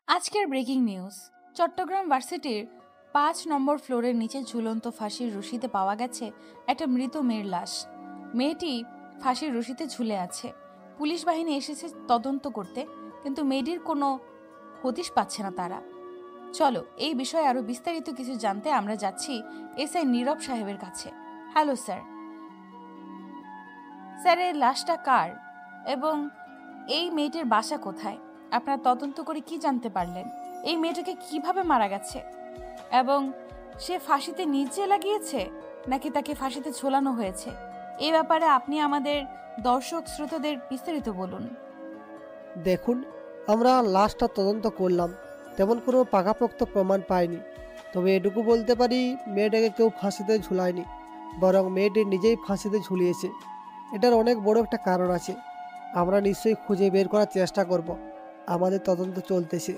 আজকের breaking news. Chittagong ভার্সিটির ৫ নম্বর ফ্লোরের নিচে ঝুলন্ত ফাঁসির রশিতে পাওয়া গেছে একটা মৃত মেয়ের লাশ। মেয়েটি ফাঁসির রশিতে ঝুলে আছে। পুলিশ বাহিনী এসেছে তদন্ত করতে, কিন্তু মেয়েটির কোনো হদিশ পাচ্ছে না তারা। চলো এই বিষয়ে আরো বিস্তারিত কিছু জানতে আমরা যাচ্ছি এসআই নীরব সাহেবের কাছে। Hello sir. স্যার, এই লাশটা কার এবং এই মেয়েটির বাসা কোথায়? আপনারা তদন্ত করে কি জানতে পারলেন? এই মেয়েটাকে কিভাবে মারা গেছে এবং সে ফাঁসিতে নিচে লাগিয়েছে নাকি তাকে ফাঁসিতে ঝোলানো হয়েছে? এই ব্যাপারে আপনি আমাদের দর্শক শ্রোতাদের বিস্তারিত বলুন। দেখুন, আমরা লাশটা তদন্ত করলাম, তেমন কোনো পাকাপোক্ত প্রমাণ পাইনি। তবে এটুকু বলতে পারি, মেয়েটাকে কেউ ফাঁসিতে ঝুলায়নি, বরং মেয়েটি নিজেই ফাঁসিতে ঝুলিয়েছে। এটার অনেক বড় একটা কারণ আছে। আমরা নিশ্চয়ই খুঁজে বের করার চেষ্টা করব। আমাদের তদন্ত চলতেছে।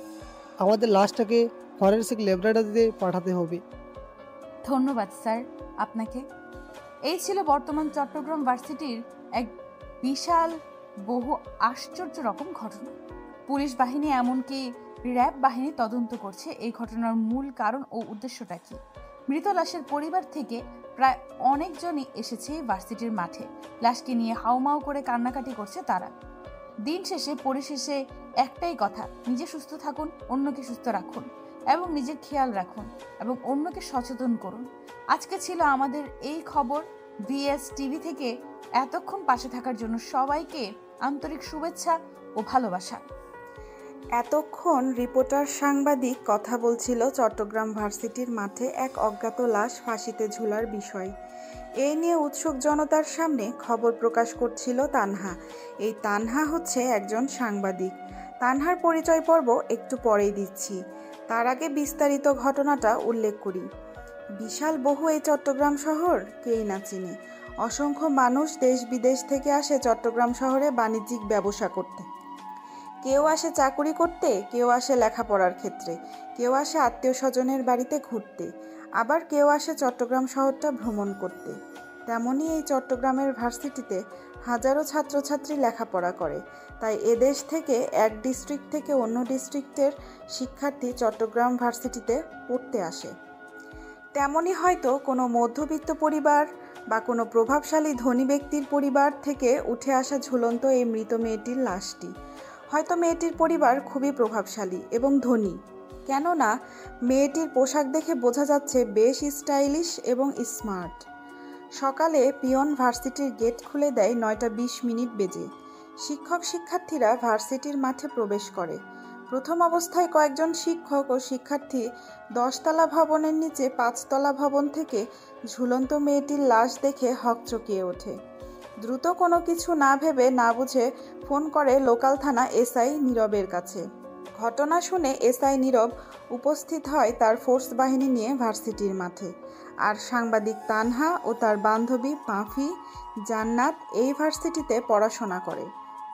আমাদের লাশটাকে ফরেনসিক ল্যাবরেটরিতে পাঠাতে হবে। ধন্যবাদ স্যার আপনাকে। এই ছিল বর্তমান চট্টগ্রাম ভার্সিটির এক বিশাল বহু আশ্চর্য রকম ঘটনা। পুলিশ বাহিনী এমনকি র্যাব বাহিনী তদন্ত করছে এই ঘটনার মূল কারণ ও উদ্দেশ্যটা কি। মৃত লাশের পরিবার থেকে প্রায় অনেকজনই এসেছে ভার্সিটির মাঠে। লাশকে নিয়ে হাউমাউ করে কান্নাকাটি করছে তারা। দিন শেষে পরিশেষে একটাই কথা, নিজে সুস্থ থাকুন, অন্যকে সুস্থ রাখুন এবং নিজের খেয়াল রাখুন এবং অন্যকে সচেতন করুন। আজকে ছিল আমাদের এই খবর। ভিএস টিভি থেকে এতক্ষণ পাশে থাকার জন্য সবাইকে আন্তরিক শুভেচ্ছা ও ভালোবাসা। এতক্ষণ রিপোর্টার সাংবাদিক কথা বলছিল চট্টগ্রাম ভার্সিটির মাঠে এক অজ্ঞাত লাশ ফাঁসিতে ঝুলার বিষয়। এই নিয়ে উৎসুক জনতার সামনে খবর প্রকাশ করছিল তানহা। এই তানহা হচ্ছে একজন সাংবাদিক। তানহার পরিচয় পর্ব একটু পরেই দিচ্ছি। তার আগে বিস্তারিত ঘটনাটা উল্লেখ করি। বিশাল বহু এই চট্টগ্রাম শহর কেই না চিনে। অসংখ্য মানুষ দেশ বিদেশ থেকে আসে চট্টগ্রাম শহরে বাণিজ্যিক ব্যবসা করতে। কেউ আসে চাকুরি করতে, কেউ আসে লেখাপড়ার ক্ষেত্রে, কেউ আসে আত্মীয় স্বজনের বাড়িতে ঘুরতে, আবার কেউ আসে চট্টগ্রাম শহরটা ভ্রমণ করতে। তেমনই এই চট্টগ্রামের ভার্সিটিতে হাজারো ছাত্রছাত্রী লেখাপড়া করে। তাই এদেশ থেকে এক ডিস্ট্রিক্ট থেকে অন্য ডিস্ট্রিক্টের শিক্ষার্থী চট্টগ্রাম ভার্সিটিতে পড়তে আসে। তেমনই হয়তো কোনো মধ্যবিত্ত পরিবার বা কোনো প্রভাবশালী ধনী ব্যক্তির পরিবার থেকে উঠে আসা ঝুলন্ত এই মৃত মেয়েটির লাশটি। হয়তো মেয়েটির পরিবার খুবই প্রভাবশালী এবং ধনী, কেননা মেয়েটির পোশাক দেখে বোঝা যাচ্ছে বেশ স্টাইলিশ এবং স্মার্ট। সকালে পিয়ন ভার্সিটির গেট খুলে দেয় 9:20 বেজে। শিক্ষক শিক্ষার্থীরা ভার্সিটির মাঠে প্রবেশ করে। প্রথম অবস্থায় কয়েকজন শিক্ষক ও শিক্ষার্থী 10তলা ভবনের নিচে 5তলা ভবন থেকে ঝুলন্ত মেয়েটির লাশ দেখে হকচকিয়ে ওঠে। দ্রুত কোনো কিছু না ভেবে না বুঝে ফোন করে লোকাল থানা এসআই নীরবের কাছে। ঘটনা শুনে এসআই নীরব উপস্থিত হয় তার ফোর্স বাহিনী নিয়ে ভার্সিটির মাঠে। আর সাংবাদিক তানহা ও তার বান্ধবী পাফি, জান্নাত এই ভার্সিটিতে পড়াশোনা করে।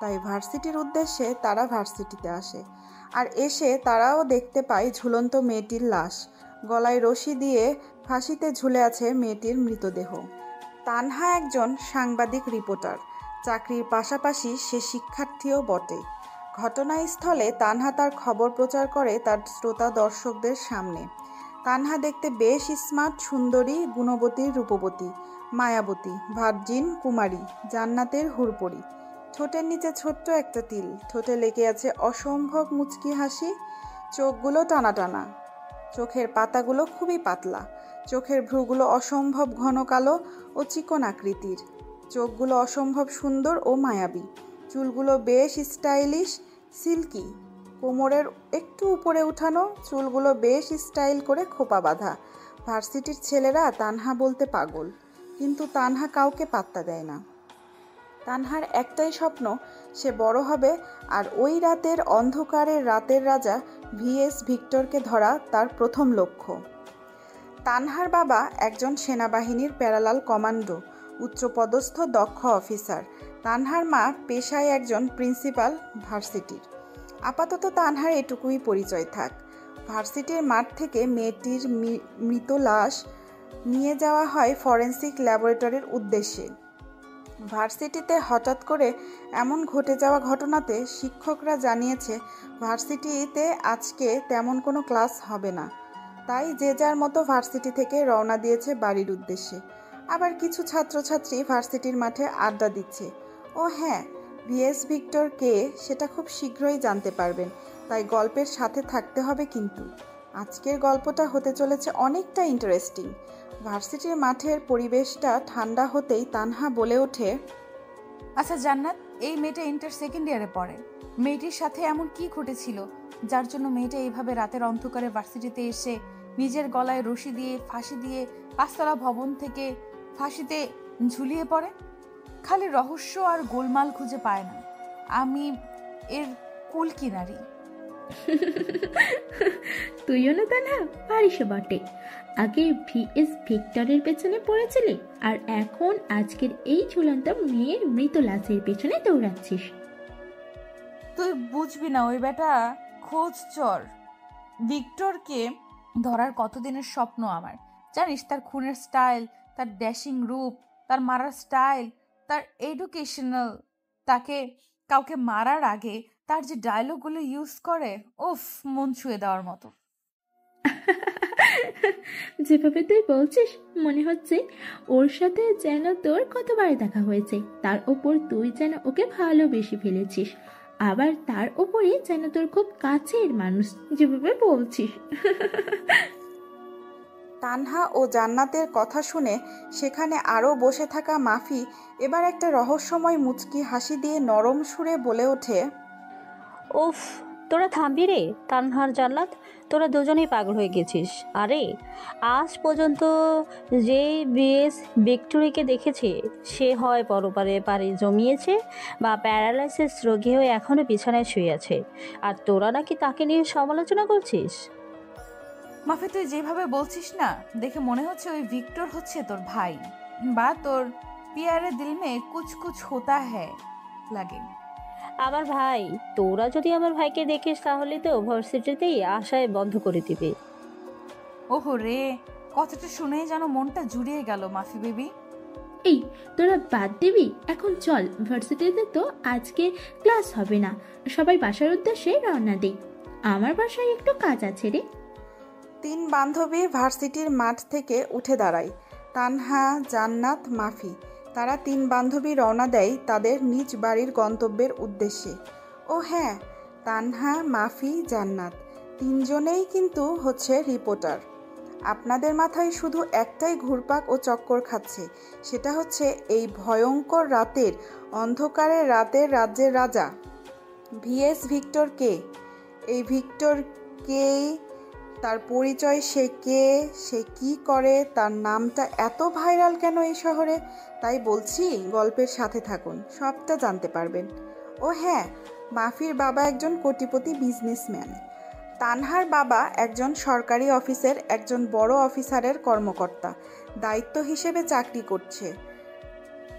তাই ভার্সিটির উদ্দেশ্যে তারা ভার্সিটিতে আসে। আর এসে তারাও দেখতে পায় ঝুলন্ত মেয়েটির লাশ। গলায় রশি দিয়ে ফাঁসিতে ঝুলে আছে মেয়েটির মৃতদেহ। তানহা একজন সাংবাদিক রিপোর্টার, চাকরির পাশাপাশি সে শিক্ষার্থীও বটে। ঘটনাস্থলে তানহা তার খবর প্রচার করে তার শ্রোতা দর্শকদের সামনে। তানহা দেখতে বেশ স্মার্ট, সুন্দরী, গুণবতী, রূপবতী, মায়াবতী, ভার্জিন কুমারী, জান্নাতের হুরপরি। ঠোঁটের নিচে ছোট্ট একটা তিল, ঠোঁটে লেগে আছে অসম্ভব মুচকি হাসি, চোখগুলো টানা টানা, চোখের পাতাগুলো খুবই পাতলা, চোখের ভ্রুগুলো অসম্ভব ঘন কালো ও চিকন আকৃতির, চোখগুলো অসম্ভব সুন্দর ও মায়াবী, চুলগুলো বেশ স্টাইলিশ, সিল্কি, কোমরের একটু উপরে উঠানো, চুলগুলো বেশ স্টাইল করে খোপা বাঁধা। ভার্সিটির ছেলেরা তানহা বলতে পাগল, কিন্তু তানহা কাউকে পাত্তা দেয় না। তানহার একটাই স্বপ্ন, সে বড় হবে আর ওই রাতের অন্ধকারের রাতের রাজা ভিএস ভিক্টরকে ধরা তার প্রথম লক্ষ্য। তানহার বাবা একজন সেনাবাহিনীর প্যারালাল কমান্ডো, উচ্চপদস্থ দক্ষ অফিসার। তানহার মা পেশায় একজন প্রিন্সিপাল ভার্সিটির। আপাতত তানহার এটুকুই পরিচয় থাক। ভার্সিটির মাঠ থেকে মেয়েটির মৃত লাশ নিয়ে যাওয়া হয় ফরেনসিক ল্যাবরেটরির উদ্দেশ্যে। ভার্সিটিতে হঠাৎ করে এমন ঘটে যাওয়া ঘটনাতে শিক্ষকরা জানিয়েছে ভার্সিটিতে আজকে তেমন কোনো ক্লাস হবে না। তাই যে যার মতো ভার্সিটি থেকে রওনা দিয়েছে বাড়ির উদ্দেশ্যে। আবার কিছু ছাত্রছাত্রী ভার্সিটির মাঠে আড্ডা দিচ্ছে। ও হ্যাঁ, ভিএস ভিক্টর কে সেটা খুব শীঘ্রই জানতে পারবেন, তাই গল্পের সাথে থাকতে হবে। কিন্তু আজকের গল্পটা হতে চলেছে অনেকটা ইন্টারেস্টিং। ভার্সিটির মাঠের পরিবেশটা ঠান্ডা হতেই তানহা বলে ওঠে, আচ্ছা জান্নাত, এই মেয়েটা ইন্টার সেকেন্ড ইয়ারে পড়ে। মেয়েটির সাথে এমন কি ঘটেছিল যার জন্য মেয়েটা এইভাবে রাতের অন্ধকারে ভার্সিটিতে এসে নিজের গলায় রশি দিয়ে ফাঁসি দিয়ে 5তলা ভবন থেকে ফাঁসিতে ঝুলিয়ে পড়ে? খালি রহস্য আর গোলমাল খুঁজে পায় না। আমি এর কুল কিনারি। তুইও না তা না পারিস বটে। আগে ভিএস ভিক্টরের পেছনে পড়েছিলি, আর এখন আজকের এই ঝুলন্ত মেয়ের মৃত লাশের পেছনে দৌড়াচ্ছিস। তুই বুঝবি না, ওই বেটা খোঁজ চর। ভিক্টরকে ধরার কতদিনের স্বপ্ন আমার। জানিস তার খুনের স্টাইল, তার ড্যাশিং রূপ, তার মারার স্টাইল, তার এডুকেশনাল, তাকে কাউকে মারার আগে তার যে ডায়লগগুলো ইউজ করে, ওফ, মন ছুঁয়ে দেওয়ার মতো। যেভাবে তুই বলছিস মনে হচ্ছে ওর সাথে যেন তোর কতবার দেখা হয়েছে, তার ওপর তুই যেন ওকে ভালোবেসে ফেলেছিস, আবার তার ওপরে যেন তোর খুব কাছের মানুষ, যেভাবে বলছিস। তানহা ও জান্নাতের কথা শুনে সেখানে আরও বসে থাকা মাফি এবার একটা রহস্যময় মুচকি হাসি দিয়ে নরম সুরে বলে ওঠে, উফ, তোরা থামবি রে তানহার জান্নাত, তোরা দুজনেই পাগল হয়ে গেছিস। আরে আজ পর্যন্ত যে বিএস ভিক্টোরিকে দেখেছে সে হয় পরপারে পাড়ি জমিয়েছে বা প্যারালাইসিস রোগী হয়ে এখনও বিছানায় শুয়ে আছে, আর তোরা নাকি তাকে নিয়ে সমালোচনা করছিস। মাফি, তুই যেভাবে বলছিস না, দেখে মনে হচ্ছে ওই ভিক্টর হচ্ছে তোর ভাই, বা তোর পিয়ারে দিল মে কুছ কুছ হোতা হ্যায় লাগে। আমার ভাই? তোরা যদি আমার ভাইকে দেখিস তাহলে তো ভার্সিটিতেই আশায় বন্ধ করে দিবে। ওহো রে, কথাটা শুনেই যেন মনটা জুড়িয়ে গেল মাফি বেবি। এই তোরা বাদ দিবি, এখন চল, ভার্সিটিতে তো আজকে ক্লাস হবে না, সবাই বাসার উদ্দেশ্যে রওনা দিই। আমার বাসায় একটু কাজ আছে রে। তিন বান্ধবী ভার্সিটির মাঠ থেকে উঠে দাঁড়ায়। তানহা, জান্নাত, মাফি। তারা তিন বান্ধবী রওনা দেয় তাদের নিজ বাড়ির গন্তব্যের উদ্দেশ্যে। ও হ্যাঁ, তানহা, মাফি, জান্নাত তিনজনেই কিন্তু হচ্ছে রিপোর্টার। আপনাদের মাথায় শুধু একটাই ঘুরপাক ও চক্কর খাচ্ছে, সেটা হচ্ছে এই ভয়ঙ্কর রাতের অন্ধকারের রাতের রাজ্যের রাজা ভিএস ভিক্টর কে। এই ভিক্টর কে, তার পরিচয় সে কে, সে কি করে, তার নামটা এত ভাইরাল কেন এই শহরে। তাই বলছি গল্পের সাথে থাকুন, সবটা জানতে পারবেন। ও হ্যাঁ, মাফির বাবা একজন কোটিপতি বিজনেসম্যান। তানহার বাবা একজন সরকারি অফিসের একজন বড় অফিসারের কর্মকর্তা, দায়িত্ব হিসেবে চাকরি করছে।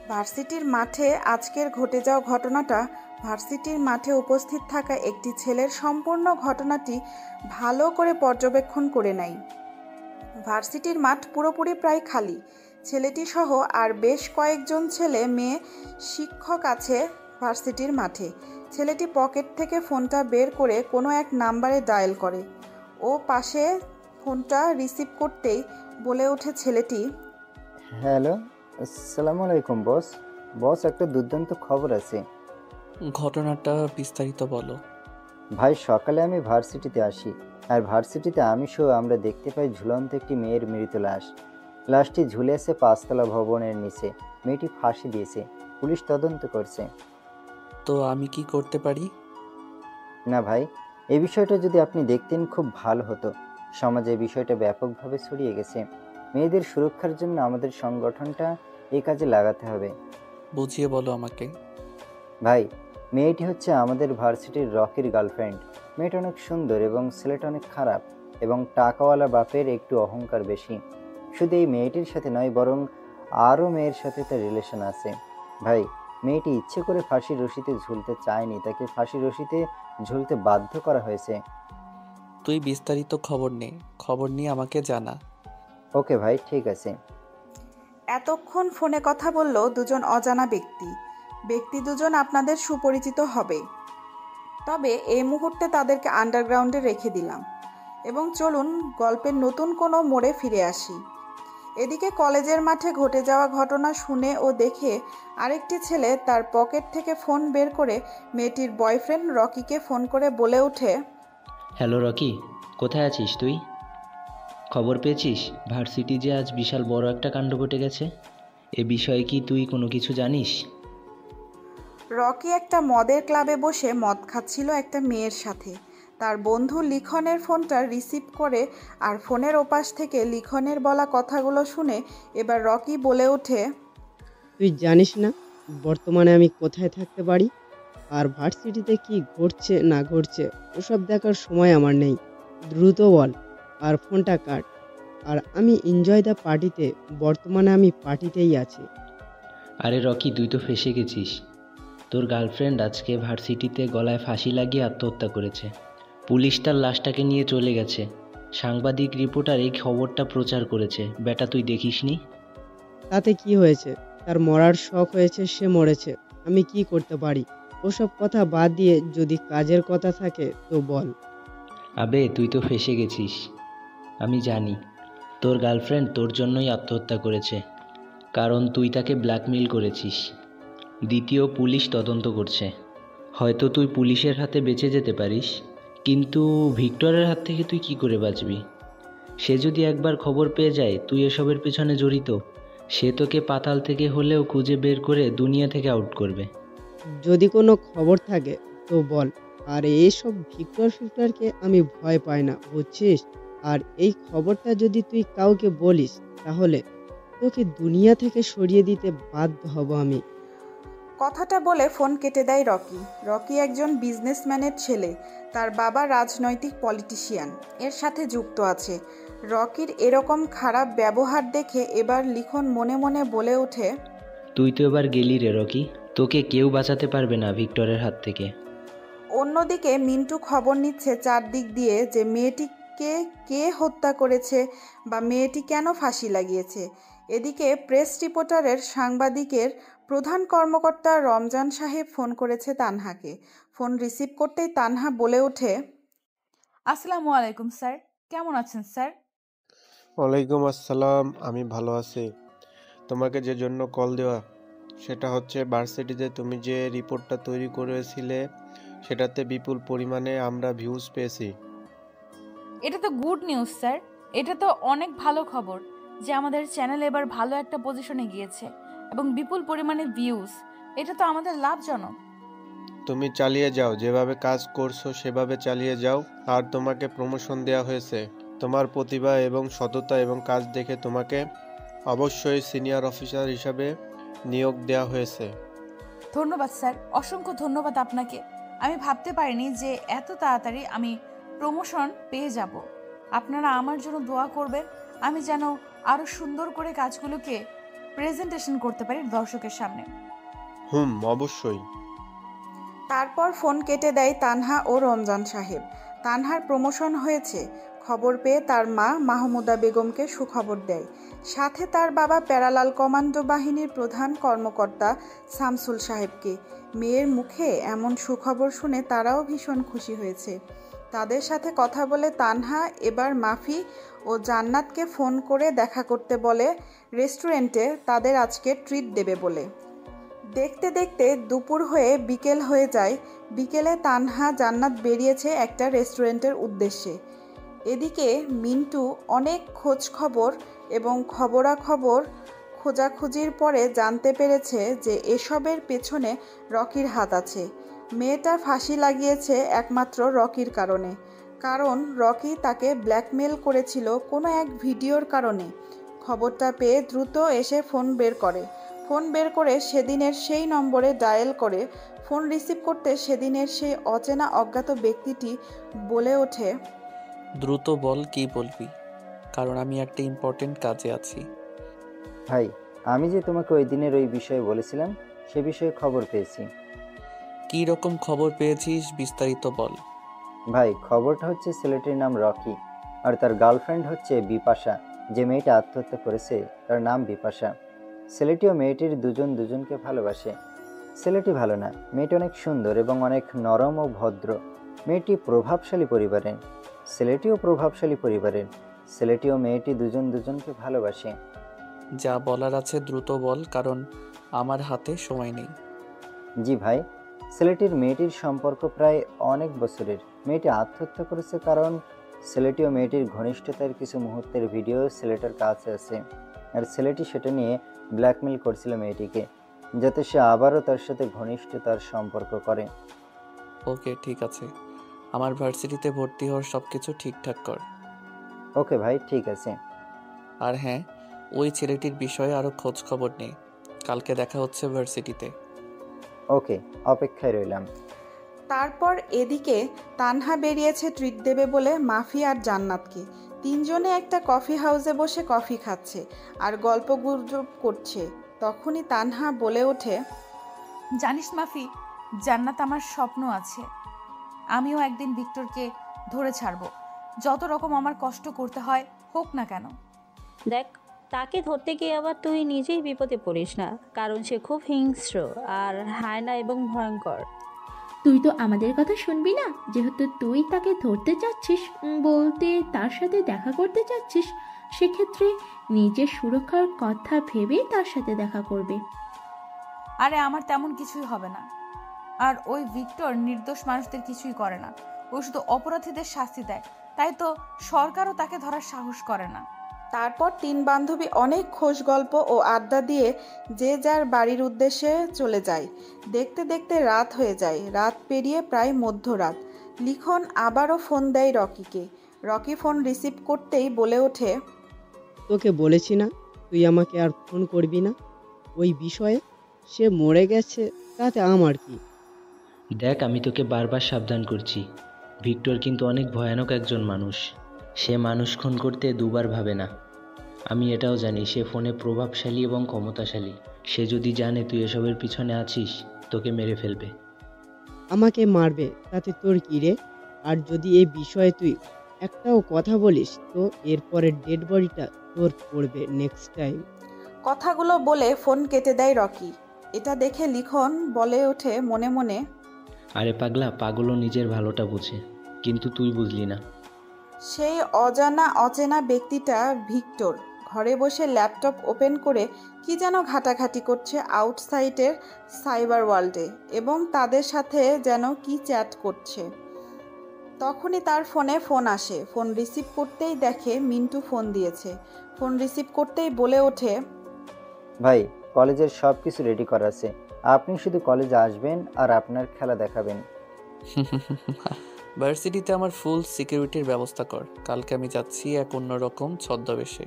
ভার্সিটির মাঠে আজকের ঘটে যাওয়া ঘটনাটা, ভার্সিটির মাঠে উপস্থিত থাকা একটি ছেলের সম্পূর্ণ ঘটনাটি ভালো করে পর্যবেক্ষণ করে নেয়। ভার্সিটির মাঠ পুরোপুরি প্রায় খালি। ছেলেটি সহ আর বেশ কয়েকজন ছেলে মেয়ে শিক্ষক আছে ভার্সিটির মাঠে। ছেলেটি পকেট থেকে ফোনটা বের করে কোনো এক নাম্বারে ডায়াল করে। ও পাশে ফোনটা রিসিভ করতেই বলে ওঠে ছেলেটি, হ্যালো, আসসালামু আলাইকুম বস। বস, একটা দুর্দান্ত খবর আছে। ঘটনাটা বিস্তারিত বলো। ভাই, সকালে আমি ভার্সিটিতে আসি, আর ভার্সিটিতে আমি সহ আমরা দেখতে পাই ঝুলন্ত একটি মেয়ের মৃত লাশ। লাশটি ঝুলে আছে 5তলা ভবনের নিচে। মেয়েটি ফাঁসি দিয়েছে। পুলিশ তদন্ত করছে। তো আমি কি করতে পারি? না ভাই, এই বিষয়টা যদি আপনি দেখতেন খুব ভালো হতো। সমাজে এই বিষয়টা ব্যাপকভাবে ছড়িয়ে গেছে। মেয়েদের সুরক্ষার জন্য আমাদের সংগঠনটা এই কাজে লাগাতে হবে। বুঝিয়ে বলো আমাকে। ভাই, মেয়েটি হচ্ছে আমাদের ভার্সিটির রকির গার্লফ্রেন্ড। মেয়েটা অনেক সুন্দর এবং ছেলেটা অনেক খারাপ, এবং টাকাওয়ালা বাপের একটু অহংকার বেশি। শুধু এই মেয়েটির সাথে নয়, বরং আরও মেয়ের সাথে তার রিলেশন আছে। ভাই, মেয়েটি ইচ্ছে করে ফাঁসির রশিতে ঝুলতে চায়নি, তাকে ফাঁসির রশিতে ঝুলতে বাধ্য করা হয়েছে। তুই বিস্তারিত খবর নিয়ে আমাকে জানা। ওকে ভাই, ঠিক আছে। এতক্ষণ ফোনে কথা বলল দুজন অজানা ব্যক্তি দুজন আপনাদের সুপরিচিত হবে, তবে এই মুহূর্তে তাদেরকে আন্ডারগ্রাউন্ডে রেখে দিলাম এবং চলুন গল্পের নতুন কোনো মোড়ে ফিরে আসি। এদিকে কলেজের মাঠে ঘটে যাওয়া ঘটনা শুনে ও দেখে আরেকটি ছেলে তার পকেট থেকে ফোন বের করে মেয়েটির বয়ফ্রেন্ড রকিকে ফোন করে বলে ওঠে, হ্যালো রকি, কোথায় আছিস তুই? খবর পেয়েছিস ভার্সিটি যে আজ বিশাল বড় একটা কাণ্ড ঘটে গেছে? এ বিষয়ে কি তুই কোনো কিছু জানিস? রকি একটা মদের ক্লাবে বসে মদ খাচ্ছিল একটা মেয়ের সাথে। তার বন্ধু লিখনের ফোনটা রিসিভ করে আর ফোনের ওপাশ থেকে লিখনের বলা কথাগুলো শুনে এবার রকি বলে ওঠে, তুই জানিস না বর্তমানে আমি কোথায় থাকতে পারি? আর ভার্সিটিতে কি ঘটছে না ঘটছে ওসব দেখার সময় আমার নেই। দ্রুত বল আর ফোনটা কাট। আর আমি এনজয় দ্য পার্টিতে, বর্তমানে আমি পার্টিতেই আছি। আরে রকি, তুই তো ফেঁসে গেছিস। তোর গার্লফ্রেন্ড আজকে ভার্সিটিতে গলায় ফাঁসি লাগিয়ে আত্মহত্যা করেছে। পুলিশ তার লাশটাকে নিয়ে চলে গেছে। সাংবাদিক রিপোর্টার এই খবরটা প্রচার করেছে। বেটা, তুই দেখিসনি? তাতে কি হয়েছে? তার মরার শখ হয়েছে, সে মরেছে। আমি কি করতে পারি? ওসব কথা বাদ দিয়ে যদি কাজের কথা থাকে তো বল। আবে, তুই তো ফেঁসে গেছিস। আমি জানি তোর গার্লফ্রেন্ড তোর জন্যই আত্মহত্যা করেছে, কারণ তুই তাকে ব্ল্যাকমেইল করেছিস। দ্বিতীয়, পুলিশ তদন্ত করছে। হয়তো তুই পুলিশের হাতে বেঁচে যেতে পারিস, কিন্তু ভিক্টরের হাত থেকে তুই কি করে বাঁচবি? সে যদি একবার খবর পেয়ে যায় তুই এসবের পেছনে জড়িত, সে তোকে পাতাল থেকে হলেও খুঁজে বের করে দুনিয়া থেকে আউট করবে। যদি কোনো খবর থাকে তো বল। আর এইসব ফিক্টরকে আমি ভয় পাই না, বুঝছিস? আর এই খবরটা যদি তুই কাউকে বলিস তাহলে তোকে দুনিয়া থেকে সরিয়ে দিতে বাধ্য হব আমি। কথাটা বলে ফোন কেটে দেয় রকি। রকি একজন বিজনেসম্যানের ছেলে, তার বাবা রাজনৈতিক পলিটিশিয়ান এর সাথে যুক্ত আছে। রকির এরকম খারাপ ব্যবহার দেখে এবার লিখন মনে মনে বলে ওঠে, তুই তো এবার গেলি রে রকি, তোকে কেউ বাঁচাতে পারবে না ভিক্টরের হাত থেকে। অন্যদিকে মিন্টু খবর নিচ্ছে চারদিক দিয়ে যে মেয়েটিকে কে হত্যা করেছে বা মেয়েটি কেন ফাঁসি লাগিয়েছে। এদিকে প্রেস রিপোর্টারের সাংবাদিকের প্রধান কর্মকর্তা রমজান সাহেব ফোন করেছে তানহাকে। ফোন রিসিভ করতেই তানহা বলে ওঠে, আসসালামু আলাইকুম স্যার, কেমন আছেন স্যার? ওয়ালাইকুম আসসালাম, আমি ভালো আছি। তোমাকে যে জন্য কল দেওয়া সেটা হচ্ছে ভার্সিটিতে তুমি যে রিপোর্টটা তৈরি করেছিলে সেটাতে বিপুল পরিমাণে আমরা ভিউজ পেয়েছি। এটা তো গুড নিউজ স্যার, এটা তো অনেক ভালো খবর যে আমাদের চ্যানেল এবার ভালো একটা পজিশনে গিয়েছে এবং বিপুল পরিমাণে ভিউজ। এটা তো আমাদের লাভজনক। তুমি চালিয়ে যাও, যেভাবে কাজ করছো সেভাবে চালিয়ে যাও। আর তোমাকে প্রমোশন দেওয়া হয়েছে। তোমার প্রতিভা এবং সততা এবং কাজ দেখে তোমাকে অবশ্যই সিনিয়র অফিসার হিসাবে নিয়োগ দেওয়া হয়েছে। ধন্যবাদ স্যার, অসংখ্য ধন্যবাদ আপনাকে। আমি ভাবতে পারিনি যে এত তাড়াতাড়ি আমি প্রমোশন পেয়ে যাব। আপনারা আমার জন্য দোয়া করবেন, আমি যেন আরো সুন্দর করে কাজগুলোকে প্রেজেন্টেশন করতে পারি দর্শকের সামনে। অবশ্যই। তারপর ফোন কেটে দেয় তানহা ও রমজান সাহেব। তানহার প্রমোশন হয়েছে খবর পেয়ে তার মা মাহমুদা বেগমকে সুখবর দেয়। সাথে তার বাবা প্যারালাল কমান্ডো বাহিনীর প্রধান কর্মকর্তা শামসুল সাহেবকে। মেয়ের মুখে এমন সুখবর শুনে তারাও ভীষণ খুশি হয়েছে। তাদের সাথে কথা বলে তানহা এবার মাফি ও জান্নাতকে ফোন করে দেখা করতে বলে রেস্টুরেন্টে তাদের আজকে ট্রিট দেবে বলে। দেখতে দেখতে দুপুর হয়ে বিকেল হয়ে যায়। বিকেলে তানহা জান্নাত বেরিয়েছে একটা রেস্টুরেন্টের উদ্দেশ্যে। এদিকে মিন্টু অনেক খোঁজ খবর এবং খবরাখবর খোঁজাখুঁজির পরে জানতে পেরেছে যে এসবের পেছনে রকির হাত আছে। মেয়েটা ফাঁসি লাগিয়েছে একমাত্র রকির কারণে, কারণ রকি তাকে ব্ল্যাকমেল করেছিল কোনো এক ভিডিওর কারণে। খবরটা পেয়ে দ্রুত এসে ফোন বের করে সেদিনের সেই নম্বরে ডায়াল করে। ফোন রিসিভ করতে সেদিনের সেই অচেনা অজ্ঞাত ব্যক্তিটি বলে ওঠে, দ্রুত বল কি বলবি, কারণ আমি একটা ইম্পর্টেন্ট কাজে আছি। ভাই, আমি যে তোমাকে ওই দিনের ওই বিষয়ে বলেছিলাম সে বিষয়ে খবর পেয়েছি। কী রকম খবর পেয়েছিস বিস্তারিত বল। ভাই, খবরটা হচ্ছে ছেলেটির নাম রকি আর তার গার্লফ্রেন্ড হচ্ছে বিপাশা। যে মেয়েটা আত্মহত্যা করেছে তার নাম বিপাশা। ছেলেটি ও মেয়েটির দুজন দুজনকে ভালোবাসে। ছেলেটি ভালো না, মেয়েটি অনেক সুন্দর এবং অনেক নরম ও ভদ্র। মেয়েটি প্রভাবশালী পরিবারের, ছেলেটিও প্রভাবশালী পরিবারের। ছেলেটি ও মেয়েটি দুজন দুজনকে ভালোবাসে। যা বলার আছে দ্রুত বল, কারণ আমার হাতে সময় নেই। জি ভাই, ছেলেটির মেয়েটির সম্পর্ক প্রায় অনেক বছরের। মেয়েটি আত্মহত্যা করেছে কারণ ছেলেটি ও মেয়েটির ঘনিষ্ঠতার কিছু মুহূর্তের ভিডিও ছেলেটার কাছে আছে, আর ছেলেটি সেটা নিয়ে ব্ল্যাকমেল করছিল মেয়েটিকে, যাতে সে আবারও তার সাথে ঘনিষ্ঠতার সম্পর্ক করে। ওকে, ঠিক আছে। আমার ভার্সিটিতে ভর্তি হওয়ার সব কিছু ঠিকঠাক কর। ওকে ভাই, ঠিক আছে। আর হ্যাঁ, ওই ছেলেটির বিষয়ে আরও খোঁজ খবর নেই। কালকে দেখা হচ্ছে ভার্সিটিতে। ওকে, অপেক্ষায় রইলাম। তারপর এদিকে তানহা বেরিয়েছে ট্রিট দেবে বলে মাফি আর জান্নাতকে। তিনজনে একটা কফি হাউসে বসে কফি খাচ্ছে আর গল্পগুজব করছে। তখনই তানহা বলে ওঠে, জানিস মাফি, জান্নাত আমার স্বপ্ন আছে। আমিও একদিন ভিক্টরকে ধরে ছাড়বো, যত রকম আমার কষ্ট করতে হয় হোক না কেন। দেখ, তাকে ধরতে গিয়ে আবার তুই নিজেই বিপদে পড়িস না, কারণ সে খুব হিংস্র আর হায়না এবং ভয়ঙ্কর। তুই তো আমাদের কথা শুনবি না? যেহেতু তুই তাকে ধরতে চাচ্ছিস, বলতে তার সাথে দেখা করতে চাচ্ছিস, সেক্ষেত্রে নিজের সুরক্ষার কথা ভেবেই তার সাথে দেখা করবে। আরে আমার তেমন কিছুই হবে না। আর ওই ভিক্টর নির্দোষ মানুষদের কিছুই করে না, ও শুধু অপরাধীদের শাস্তি দেয়। তাই তো সরকারও তাকে ধরার সাহস করে না। তারপর তিন বান্ধবী অনেক খোশ গল্প ও আড্ডা দিয়ে যে যার বাড়ির উদ্দেশ্যে চলে যায়। দেখতে দেখতে রাত হয়ে যায়। রাত পেরিয়ে প্রায় মধ্যরাত। লিখন আবারও ফোন দেয় রকিকে। রকি ফোন রিসিভ করতেই বলে ওঠে, তোকে বলেছি না তুই আমাকে আর ফোন করবি না ওই বিষয়ে? সে মরে গেছে, তাতে আমার কি? দেখ, আমি তোকে বারবার সাবধান করছি, ভিক্টর কিন্তু অনেক ভয়ানক একজন মানুষ। সে মানুষ খুন করতে দুবার ভাবে না। আমি এটাও জানি সে ফোনে প্রভাবশালী এবং ক্ষমতাশালী। সে যদি জানে তুই এসবের পিছনে আছিস, তোকে মেরে ফেলবে। আমাকে মারবে, তাতে তোর কি রে? আর যদি এই বিষয়ে তুই একটাও কথা বলিস, তো এরপরের ডেড বডিটা তোর পড়বে নেক্সট টাইম। কথাগুলো বলে ফোন কেটে দেয় রকি। এটা দেখে লিখন বলে ওঠে মনে মনে, আরে পাগলা, পাগলও নিজের ভালোটা বোঝে, কিন্তু তুই বুঝলি না। সেই অচেনা ব্যক্তিটা ভিক্টর ঘরে বসে ল্যাপটপ ওপেন করে কি যেন ঘাটাঘাটি করছে আউটসাইডের সাইবার ওয়ার্ল্ডে, এবং তাদের সাথে যেন কি চ্যাট করছে। তখনই তার ফোনে ফোন আসে। ফোন রিসিভ করতেই দেখে মিন্টু ফোন দিয়েছে। ফোন রিসিভ করতেই বলে ওঠে, ভাই, কলেজের সব কিছু রেডি করা আছে, আপনি শুধু কলেজে আসবেন আর আপনার খেলা দেখাবেন। ভার্সিটিতে আমার ফুল সিকিউরিটির ব্যবস্থা কর। কালকে আমি যাচ্ছি এক অন্যরকম ছদ্মবেশে।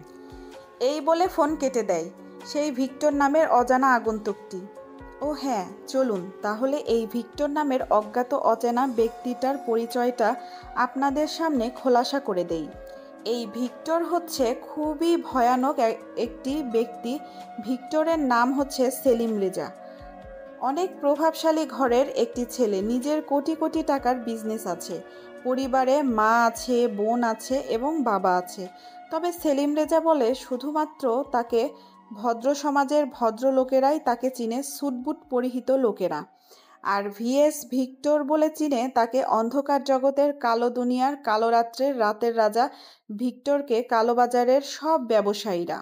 এই বলে ফোন কেটে দেয় সেই ভিক্টর নামের অজানা আগন্তুকটি। ও হ্যাঁ, চলুন তাহলে এই ভিক্টর নামের অজ্ঞাত অচেনা ব্যক্তিটার পরিচয়টা আপনাদের সামনে খোলাসা করে দেই। এই ভিক্টর হচ্ছে খুবই ভয়ানক একটি ব্যক্তি। ভিক্টরের নাম হচ্ছে সেলিম রেজা। অনেক প্রভাবশালী ঘরের একটি ছেলে। নিজের কোটি কোটি টাকার বিজনেস আছে। পরিবারে মা আছে, বোন আছে এবং বাবা আছে। তবে সেলিম রেজা বলে শুধুমাত্র তাকে ভদ্র সমাজের ভদ্র লোকেরাই তাকে চিনে, স্যুটবুট পরিহিত লোকেরা। আর ভিএস ভিক্টর বলে চিনে তাকে অন্ধকার জগতের কালো দুনিয়ার কালো রাত্রের রাতের রাজা ভিক্টরকে কালোবাজারের সব ব্যবসায়ীরা।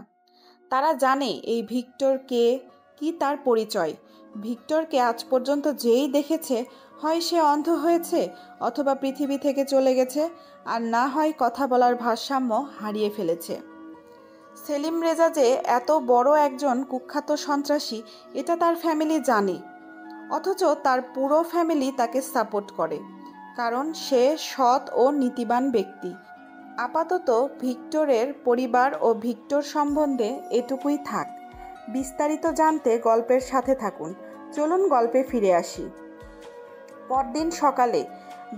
তারা জানে এই ভিক্টর কে, কি তার পরিচয়। ভিক্টরকে আজ পর্যন্ত যেই দেখেছে, হয় সে অন্ধ হয়েছে অথবা পৃথিবী থেকে চলে গেছে, আর না হয় কথা বলার ভারসাম্য হারিয়ে ফেলেছে। সেলিম রেজা যে এত বড় একজন কুখ্যাত সন্ত্রাসী, এটা তার ফ্যামিলি জানে, অথচ তার পুরো ফ্যামিলি তাকে সাপোর্ট করে, কারণ সে সৎ ও নীতিবান ব্যক্তি। আপাতত ভিক্টরের পরিবার ও ভিক্টর সম্বন্ধে এটুকুই থাক। বিস্তারিত জানতে গল্পের সাথে থাকুন। চলুন গল্পে ফিরে আসি। পরদিন সকালে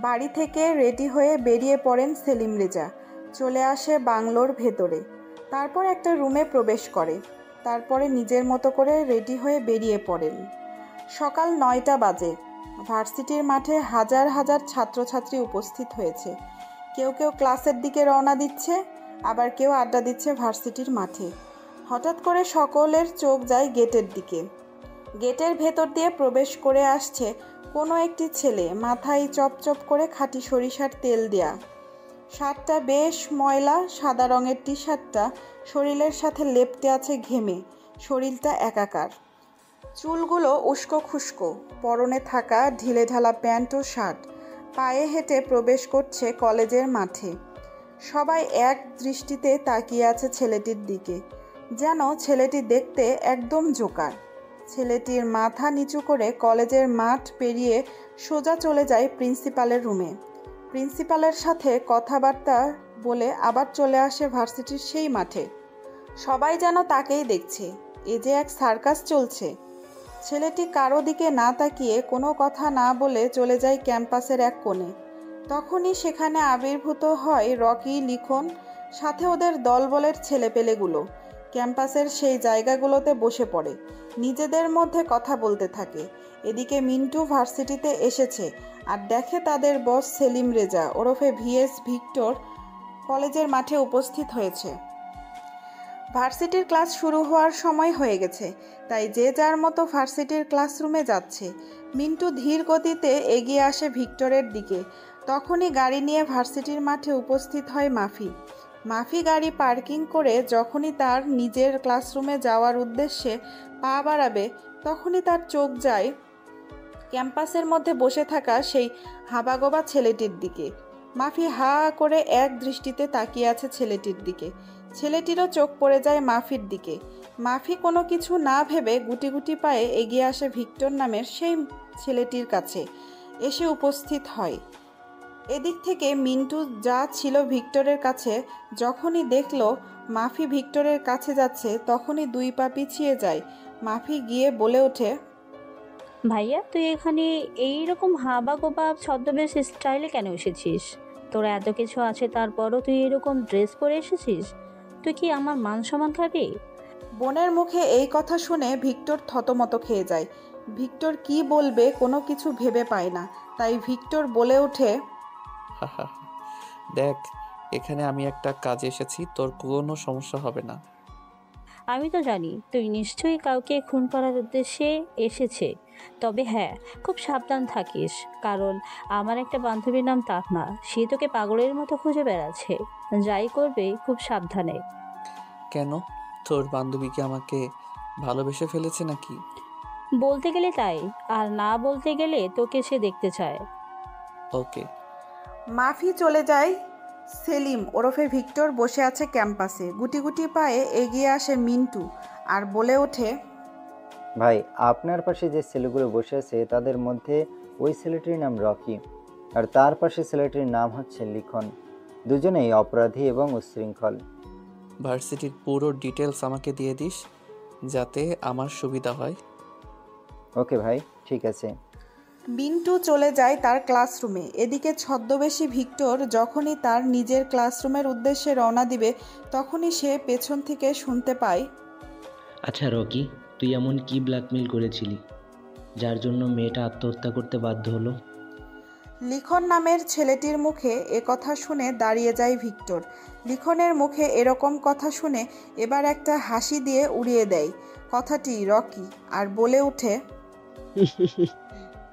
বাড়ি থেকে রেডি হয়ে বেরিয়ে পড়েন সেলিম রেজা। চলে আসে বাংলোর ভেতরে। তারপর একটা রুমে প্রবেশ করে। তারপরে নিজের মতো করে রেডি হয়ে বেরিয়ে পড়েন। সকাল 9টা বাজে। ভার্সিটির মাঠে হাজার হাজার ছাত্রছাত্রী উপস্থিত হয়েছে। কেউ কেউ ক্লাসের দিকে রওনা দিচ্ছে, আবার কেউ আড্ডা দিচ্ছে ভার্সিটির মাঠে। হঠাৎ করে সকলের চোখ যায় গেটের দিকে। গেটের ভেতর দিয়ে প্রবেশ করে আসছে কোনো একটি ছেলে, মাথায় চপচপ করে খাঁটি সরিষার তেল দেয়া। শার্টটা বেশ ময়লা, সাদা রঙের টি শার্টটা শরীরের সাথে লেপ্টে আছে ঘেমে, শরীরটা একাকার। চুলগুলো উস্কো খুস্কো, পরনে থাকা ঢিলেঢালা প্যান্ট ও শার্ট। পায়ে হেঁটে প্রবেশ করছে কলেজের মাঠে। সবাই এক দৃষ্টিতে তাকিয়ে আছে ছেলেটির দিকে, যেন ছেলেটি দেখতে একদম জোকার। ছেলেটির মাথা নিচু করে কলেজের মাঠ পেরিয়ে সোজা চলে যায় প্রিন্সিপালের রুমে। প্রিন্সিপালের সাথে কথাবার্তা বলে আবার চলে আসে ভার্সিটির সেই মাঠে। সবাই যেন তাকেই দেখছে, এ যে এক সার্কাস চলছে। ছেলেটি কারো দিকে না তাকিয়ে কোনো কথা না বলে চলে যায় ক্যাম্পাসের এক কোণে। তখনই সেখানে আবির্ভূত হয় রকি, লিখন, সাথে ওদের দলবলের ছেলেপেলেগুলো। ক্যাম্পাসের সেই জায়গাগুলোতে বসে পড়ে, নিজেদের মধ্যে কথা বলতে থাকে। এদিকে মিন্টু ভার্সিটিতে এসেছে আর দেখে তাদের বস সেলিম রেজা ওরফে ভিএস ভিক্টর কলেজের মাঠে উপস্থিত হয়েছে। ভার্সিটির ক্লাস শুরু হওয়ার সময় হয়ে গেছে, তাই যে যার মতো ভার্সিটির ক্লাসরুমে যাচ্ছে। মিন্টু ধীর গতিতে এগিয়ে আসে ভিক্টরের দিকে। তখনই গাড়ি নিয়ে ভার্সিটির মাঠে উপস্থিত হয় মাফি। মাফি গাড়ি পার্কিং করে যখনই তার নিজের ক্লাসরুমে যাওয়ার উদ্দেশ্যে পা বাড়াবে, তখনই তার চোখ যায় ক্যাম্পাসের মধ্যে বসে থাকা সেই হাবাগোবা ছেলেটির দিকে। মাফি হা করে এক দৃষ্টিতে তাকিয়ে আছে ছেলেটির দিকে। ছেলেটিরও চোখ পড়ে যায় মাফির দিকে। মাফি কোনো কিছু না ভেবে গুটি গুটি পায়ে এগিয়ে আসে ভিক্টর নামের সেই ছেলেটির কাছে, এসে উপস্থিত হয়। এদিক থেকে মিন্টু যা ছিল ভিক্টরের কাছে, যখনই দেখলো মাফি ভিক্টরের কাছে যাচ্ছে, তখনই দুই পা পিছিয়ে যায়। মাফি গিয়ে বলে ওঠে, ভাইয়া তুই এখানে এইরকম হাবা গোবা ছদ্মবেশ স্টাইলে কেন এসেছিস? তোর এত কিছু আছে তারপরও তুই এরকম ড্রেস পরে এসেছিস? তুই কি আমার মান সম্মান খাবি? বোনের মুখে এই কথা শুনে ভিক্টর থতমত খেয়ে যায়। ভিক্টর কি বলবে কোনো কিছু ভেবে পায় না, তাই ভিক্টর বলে ওঠে, দেখ, এখানে আমি একটা কাজে এসেছি, তোর কোনো সমস্যা হবে না। আমি তো জানি তুই নিশ্চয়ই কাউকে খুন করার উদ্দেশ্যে এসেছে। তবে হ্যাঁ, খুব সাবধান থাকিস, কারণ আমার একটা বান্ধবীর নাম তাহমা, সে তোকে পাগলের মতো খুঁজে বেড়াচ্ছে। যাই করবে খুব সাবধানে। কেন, তোর বান্ধবী কি আমাকে ভালোবেসে ফেলেছে নাকি? বলতে গেলে তাই, আর না বলতে গেলে তোকে সে দেখতে চায়। ওকে। মাফি চলে যায়। সেলিম ওরফে ভিক্টর বসে আছে ক্যাম্পাসে। গুটি গুটি পায়ে এগিয়ে আসে মিন্টু আর বলে ওঠে, ভাই, আপনার পাশে যে ছেলেগুলো বসে আছে তাদের মধ্যে ওই ছেলেটির নাম রকি, আর তার পাশে ছেলেটির নাম হচ্ছে লিখন। দুজনেই অপরাধী এবং উচ্ছৃঙ্খল। ভার্সিটির পুরো ডিটেলস আমাকে দিয়ে দিস, যাতে আমার সুবিধা হয়। ওকে ভাই, ঠিক আছে। মিন্টু চলে যায় তার ক্লাসরুমে। এদিকে ছদ্মবেশী ভিক্টর যখনই তার নিজের ক্লাসরুমের উদ্দেশ্যে রওনা দিবে, তখনই সে পেছন থেকে শুনতে পায়, আচ্ছা রকি, তুই এমন কি ব্ল্যাকমেল করেছিলি যার জন্য মেয়েটা আত্মহত্যা করতে বাধ্য হলো? লিখন নামের ছেলেটির মুখে এ কথা শুনে দাঁড়িয়ে যায় ভিক্টর। লিখনের মুখে এরকম কথা শুনে এবার একটা হাসি দিয়ে উড়িয়ে দেয় কথাটি রকি, আর বলে ওঠে,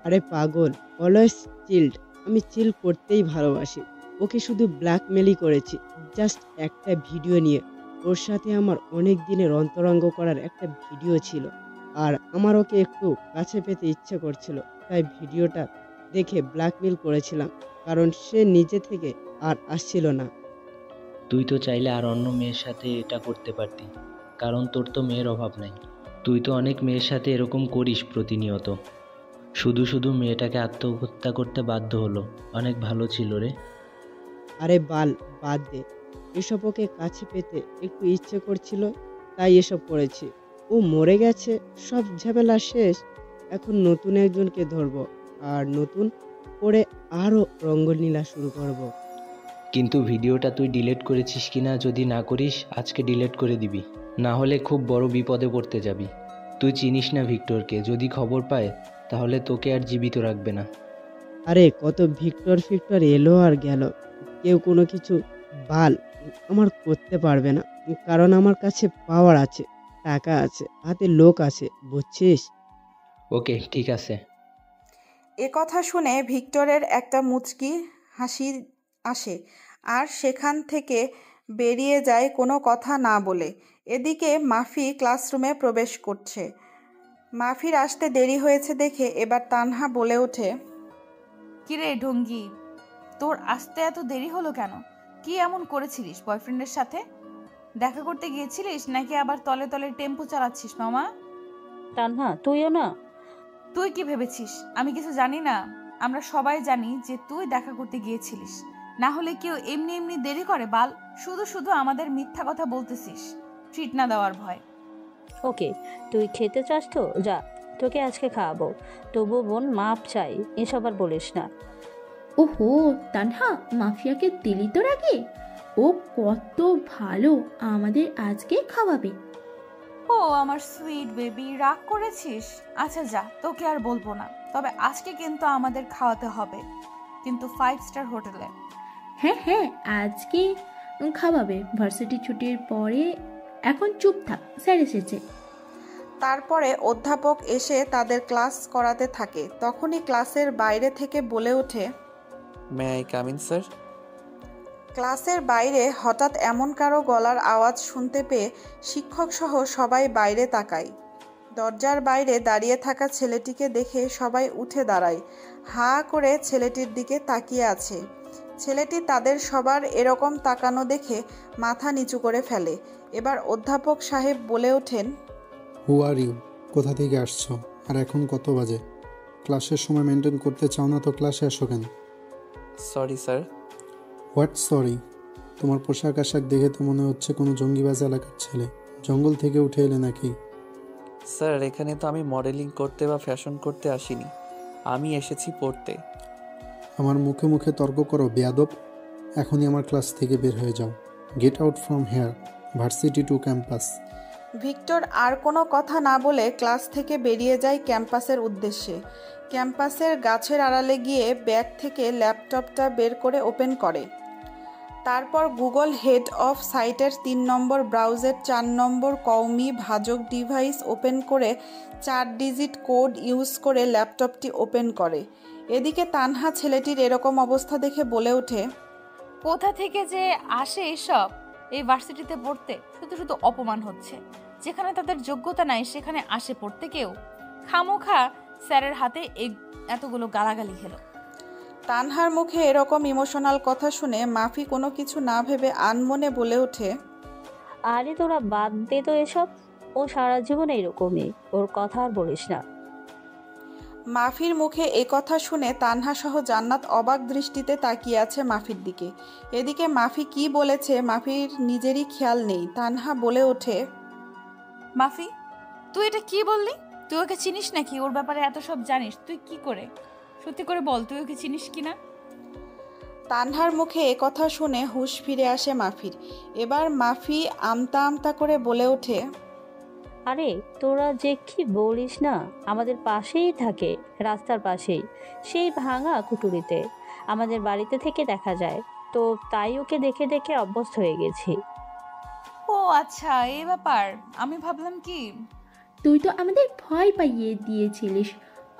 আরে পাগল, অলওয়েজ চিল্ড। আমি চিল করতেই ভালোবাসি। ওকে শুধু ব্ল্যাকমেলই করেছি, জাস্ট একটা ভিডিও নিয়ে। ওর সাথে আমার অনেক দিনের অন্তরঙ্গ করার একটা ভিডিও ছিল, আর আমার ওকে একটু কাছে পেতে ইচ্ছে করছিল, তাই ভিডিওটা দেখে ব্ল্যাকমেল করেছিলাম, কারণ সে নিজে থেকে আর আসছিল না। তুই তো চাইলে আর অন্য মেয়ের সাথে এটা করতে পারতি, কারণ তোর তো মেয়ের অভাব নাই। তুই তো অনেক মেয়ের সাথে এরকম করিস প্রতিনিয়ত। শুধু শুধু মেয়েটাকে আত্মহত্যা করতে বাধ্য হলো। অনেক ভালো ছিল রে। আরে বাদ দে, এসব ওকে কাছে পেতে একটু ইচ্ছে করছিল, তাই এসব করেছি। ও মরে গেছে, সব ঝামেলা শেষ। এখন নতুন একজনকে ধরবো, আর নতুন করে আরও রঙ্গলীলা শুরু করব। কিন্তু ভিডিওটা তুই ডিলিট করেছিস কিনা, যদি না করিস আজকে ডিলিট করে দিবি, না হলে খুব বড় বিপদে পড়তে যাবি। তুই চিনিস না ভিক্টরকে, যদি খবর পায় তাহলে তোকে আর জীবিত রাখবে না। আরে কত ভিক্টর এলো আর গেল, কেউ কোনো কিছু আমার করতে পারবে না। কারণ আমার কাছে পাওয়ার আছে, টাকা আছে, হাতে লোক আছে, বুঝছিস? ওকে, ঠিক আছে। এ কথা শুনে ভিক্টরের একটা মুচকি হাসি আসে আর সেখান থেকে বেরিয়ে যায় কোনো কথা না বলে। এদিকে মাফি ক্লাসরুমে প্রবেশ করছে। মাফির আসতে দেরি হয়েছে দেখে এবার তানহা বলে ওঠে, কিরে ঢঙ্গি, তোর আসতে এত দেরি হলো কেন? কি এমন করেছিলিস বয়ফ্রেন্ডের সাথে? দেখা করতে গিয়েছিলিস নাকি আবার তলে তলে টেম্পো চালাচ্ছিস মামা? তানহা, তুইও না? তুই কি ভেবেছিস আমি কিছু জানি না? আমরা সবাই জানি যে তুই দেখা করতে গিয়েছিলিস, না হলে কেউ এমনি এমনি দেরি করে বাল? শুধু শুধু আমাদের মিথ্যা কথা বলতেছিস ট্রিট না দেওয়ার ভয়। ওকে, তুই খেতে চাস তো যা, তোকে আজকে খাওয়াবো। তবু বোন মাপ চাই, এসব আর বলিস না। ওহো তানহা, মাফিয়াকে দিলি তোর আগে? ও কত ভালো, আমাদের আজকে খাওয়াবে। ও আমার সুইট বেবি, রাগ করেছিস? আচ্ছা যা, তোকে আর বলবো না। তবে আজকে কিন্তু আমাদের খাওয়াতে হবে, কিন্তু 5 স্টার হোটেলে। হ্যাঁ হ্যাঁ, আজকে খাওয়াবে ভার্সিটি ছুটির পরে। এখন চুপ থাক, স্যার এসেছে। তারপরে অধ্যাপক এসে তাদের ক্লাস করাতে থাকে। তখনই ক্লাসের বাইরে থেকে বলে ওঠে, may I come in sir? ক্লাসের বাইরে হঠাৎ এমন কারো গলার আওয়াজ শুনতে পেয়ে শিক্ষক সহ সবাই বাইরে তাকায়। দরজার বাইরে দাঁড়িয়ে থাকা ছেলেটিকে দেখে সবাই উঠে দাঁড়ায়। হা করে ছেলেটির দিকে তাকিয়ে আছে। ছেলেটি তাদের সবার এরকম তাকানো দেখে মাথা নিচু করে ফেলে। এবার অধ্যাপক সাহেব বলে ওঠেন, হু আর ইউ? কোথা থেকে আসছো? আর এখন কত বাজে? ক্লাসের সময় মেনটেন করতে চাও না তো ক্লাসে আসো কেন? Sorry sir. What sorry? তোমার পোশাক আশাক দেখে তো মনে হচ্ছে কোনো জঙ্গিবাজ এলাকার ছেলে। জঙ্গল থেকে উঠে এলে নাকি? স্যার, এখানে তো আমি মডেলিং করতে বা ফ্যাশন করতে আসিনি, আমি এসেছি পড়তে। আমার মুখে মুখে তর্ক করো বেয়াদব। এখনই আমার ক্লাস থেকে বের হয়ে যাও। Get out from here, varsity to campus. Victor আর কোনো কথা না বলে ক্লাস থেকে বেরিয়ে যায় ক্যাম্পাসের উদ্দেশ্যে। ক্যাম্পাসের গাছের আড়ালে গিয়ে ব্যাগ থেকে ল্যাপটপটা বের করে ওপেন করে। তারপর গুগল হেড অফ সাইটের 3 নম্বর ব্রাউজের 4 নম্বর কওমি ভাজক ডিভাইস ওপেন করে 4 ডিজিট কোড ইউজ করে ল্যাপটপটি ওপেন করে। এদিকে তানহা ছেলেটির এরকম অবস্থা দেখে বলে ওঠে, কোথা থেকে যে আসে এসব এই ভার্সিটিতে পড়তে? শুধু শুধু অপমান হচ্ছে। যেখানে তাদের যোগ্যতা নাই সেখানে আসে পড়তে কেউ। খামোখা স্যারের হাতে এতগুলো গালাগালি খেলো। তানহার মুখে এরকম ইমোশনাল কথা শুনে মাফি কোনো কিছু না ভেবে আনমনে বলে ওঠে, আরে তোরা বাদ দে তো এসব, ও সারা জীবন এরকমই, ওর কথা আর বলিস না। মাফির মুখে এ কথা শুনে তানহা সহ জান্নাত অবাক দৃষ্টিতে তাকিয়ে আছে মাফির দিকে। এদিকে মাফি কি বলেছে মাফির নিজেরই খেয়াল নেই। তানহা বলে ওঠে, মাফি, তুই এটা কি বললি? তুই ওকে চিনিস নাকি? ওর ব্যাপারে এত সব জানিস? তুই কি করে, সত্যি করে বল, তুই ওকে চিনিস কিনা? তানহার মুখে এ কথা শুনে হুঁশ ফিরে আসে মাফির। এবার মাফি আমতা আমতা করে বলে ওঠে, আরে তোরা যে কি বলিস না, আমাদের পাশেই থাকে, রাস্তার পাশেই, সেই ভাঙা কুটুরিতে। আমাদের বাড়িতে থেকে দেখা যায়, তো তাই ওকে দেখে দেখে অভ্যস্ত হয়ে গেছি। ও আচ্ছা, এই ব্যাপার। আমি ভাবলাম কি তুই তো আমাদের ভয় পাইয়ে দিয়েছিলিস।